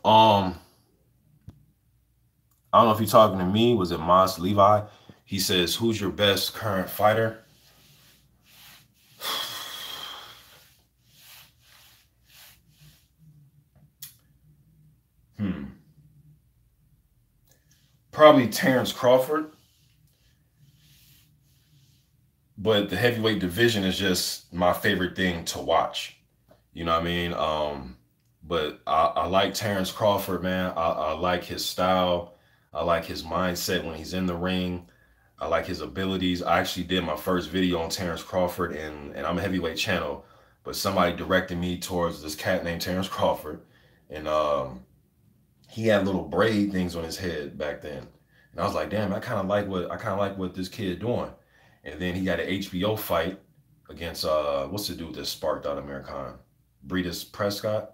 B: I don't know if you're talking to me. Was it Moss Levi? He says, who's your best current fighter? Probably Terrence Crawford. But the heavyweight division is just my favorite thing to watch. You know what I mean? But I like Terrence Crawford, man. I like his style. I like his mindset when he's in the ring. I like his abilities. I actually did my first video on Terrence Crawford, and I'm a heavyweight channel, but somebody directed me towards this cat named Terrence Crawford, and he had little braid things on his head back then, and I was like, damn, I kind of like what this kid doing. And then he got an HBO fight against what's the dude that sparked out American, Breedis Prescott.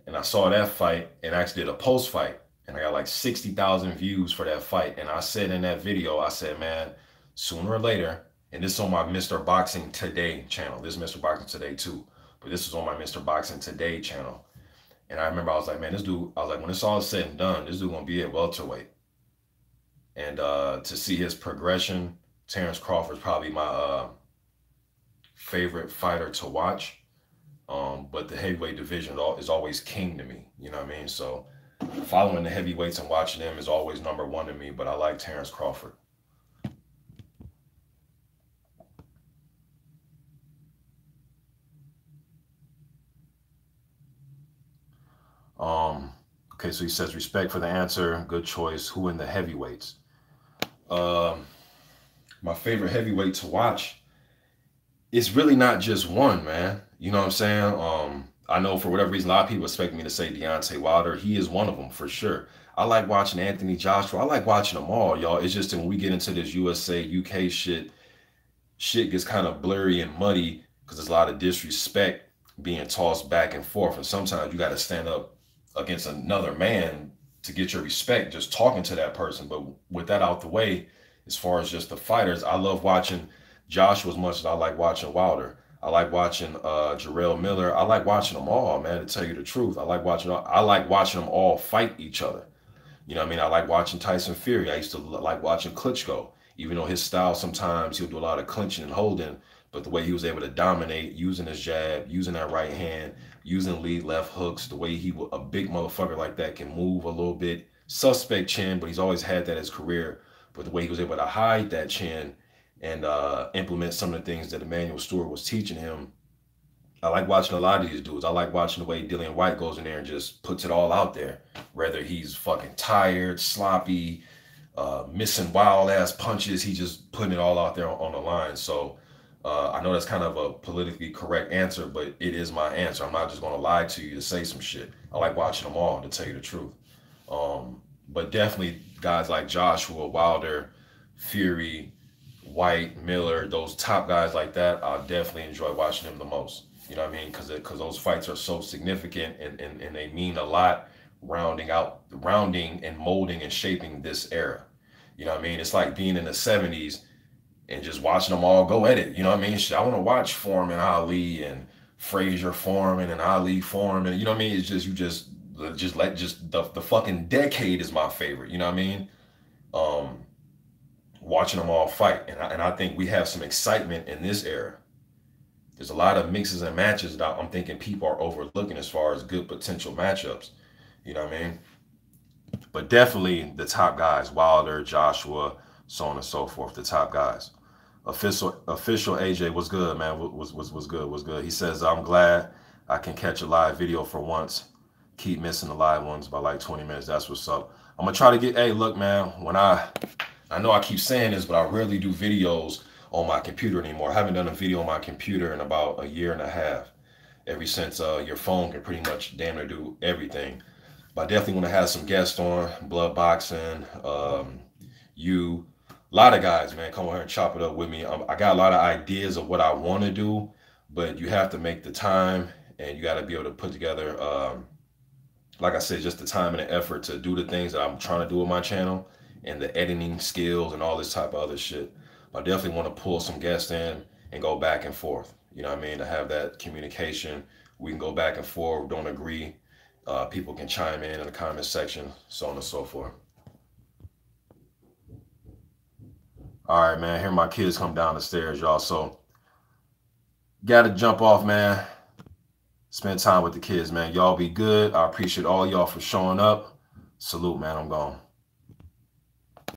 B: And I saw that fight and actually did a post fight. And I got like 60,000 views for that fight. And I said in that video, I said, man, sooner or later, and this is on my Mr. Boxing Today channel. This is Mr. Boxing Today too. but this was on my Mr. Boxing Today channel. And I remember I was like, man, this dude, I was like, when it's all said and done, this dude gonna be at welterweight. And to see his progression, Terrence Crawford's probably my favorite fighter to watch. But the heavyweight division is always king to me. You know what I mean? So following the heavyweights and watching them is always #1 to me. But I like Terrence Crawford. Okay, so he says, respect for the answer. Good choice. Who in the heavyweights? My favorite heavyweight to watch, it's really not just one, man. You know what I'm saying? I know for whatever reason, a lot of people expect me to say Deontay Wilder. He is one of them for sure. I like watching Anthony Joshua. I like watching them all, y'all. It's just that when we get into this USA, UK shit gets kind of blurry and muddy because there's a lot of disrespect being tossed back and forth. And sometimes you got to stand up against another man to get your respect just talking to that person. But with that out the way, as far as just the fighters, I love watching Joshua as much as I like watching Wilder. I like watching Jarrell Miller. I like watching them all, man, to tell you the truth. I like watching them all fight each other. You know what I mean? I like watching Tyson Fury. I used to like watching Klitschko, even though his style sometimes he'll do a lot of clinching and holding, but the way he was able to dominate using his jab, using that right hand, using lead left hooks, the way a big motherfucker like that can move a little bit, suspect chin, but he's always had that in his career. But the way he was able to hide that chin and implement some of the things that Emmanuel Stewart was teaching him. I like watching a lot of these dudes. I like watching the way Dillian Whyte goes in there and just puts it all out there. Whether he's fucking tired, sloppy, missing wild ass punches, he just putting it all out there on the line. So I know that's kind of a politically correct answer, but it is my answer. I'm not just going to lie to you to say some shit. I like watching them all, to tell you the truth. But definitely guys like Joshua, Wilder, Fury, Whyte, Miller, those top guys like that, I definitely enjoy watching them the most. You know what I mean? Because those fights are so significant and they mean a lot, rounding and molding and shaping this era. You know what I mean? It's like being in the 70s and just watching them all go at it. You know what I mean? I want to watch Foreman, Ali, and Frazier, Foreman, and Ali, Foreman. You know what I mean? It's just the fucking decade is my favorite. You know what I mean? Watching them all fight, and I think we have some excitement in this era. There's a lot of mixes and matches that I'm thinking people are overlooking as far as good potential matchups. You know what I mean? But definitely the top guys, Wilder, Joshua, so on and so forth, the top guys. Official AJ, what's good, man? Was good. He says, I'm glad I can catch a live video for once. Keep missing the live ones by like 20 minutes. That's what's up. I'm gonna try to get, hey, look, man, when I know I keep saying this, but I rarely do videos on my computer anymore. I haven't done a video on my computer in about 1.5 years, ever since your phone can pretty much damn near do everything. But I definitely want to have some guests on, Blood Boxing, you, a lot of guys, man, come over here and chop it up with me. I got a lot of ideas of what I want to do, but you have to make the time and you got to be able to put together, like I said, just the time and the effort to do the things that I'm trying to do with my channel and the editing skills and all this type of other shit. I definitely want to pull some guests in and go back and forth. You know what I mean? To have that communication. We can go back and forth, don't agree. People can chime in the comment section, so on and so forth. All right, man. Here my kids come down the stairs, y'all. So, got to jump off, man. Spend time with the kids, man. Y'all be good. I appreciate all y'all for showing up. Salute, man. I'm gone.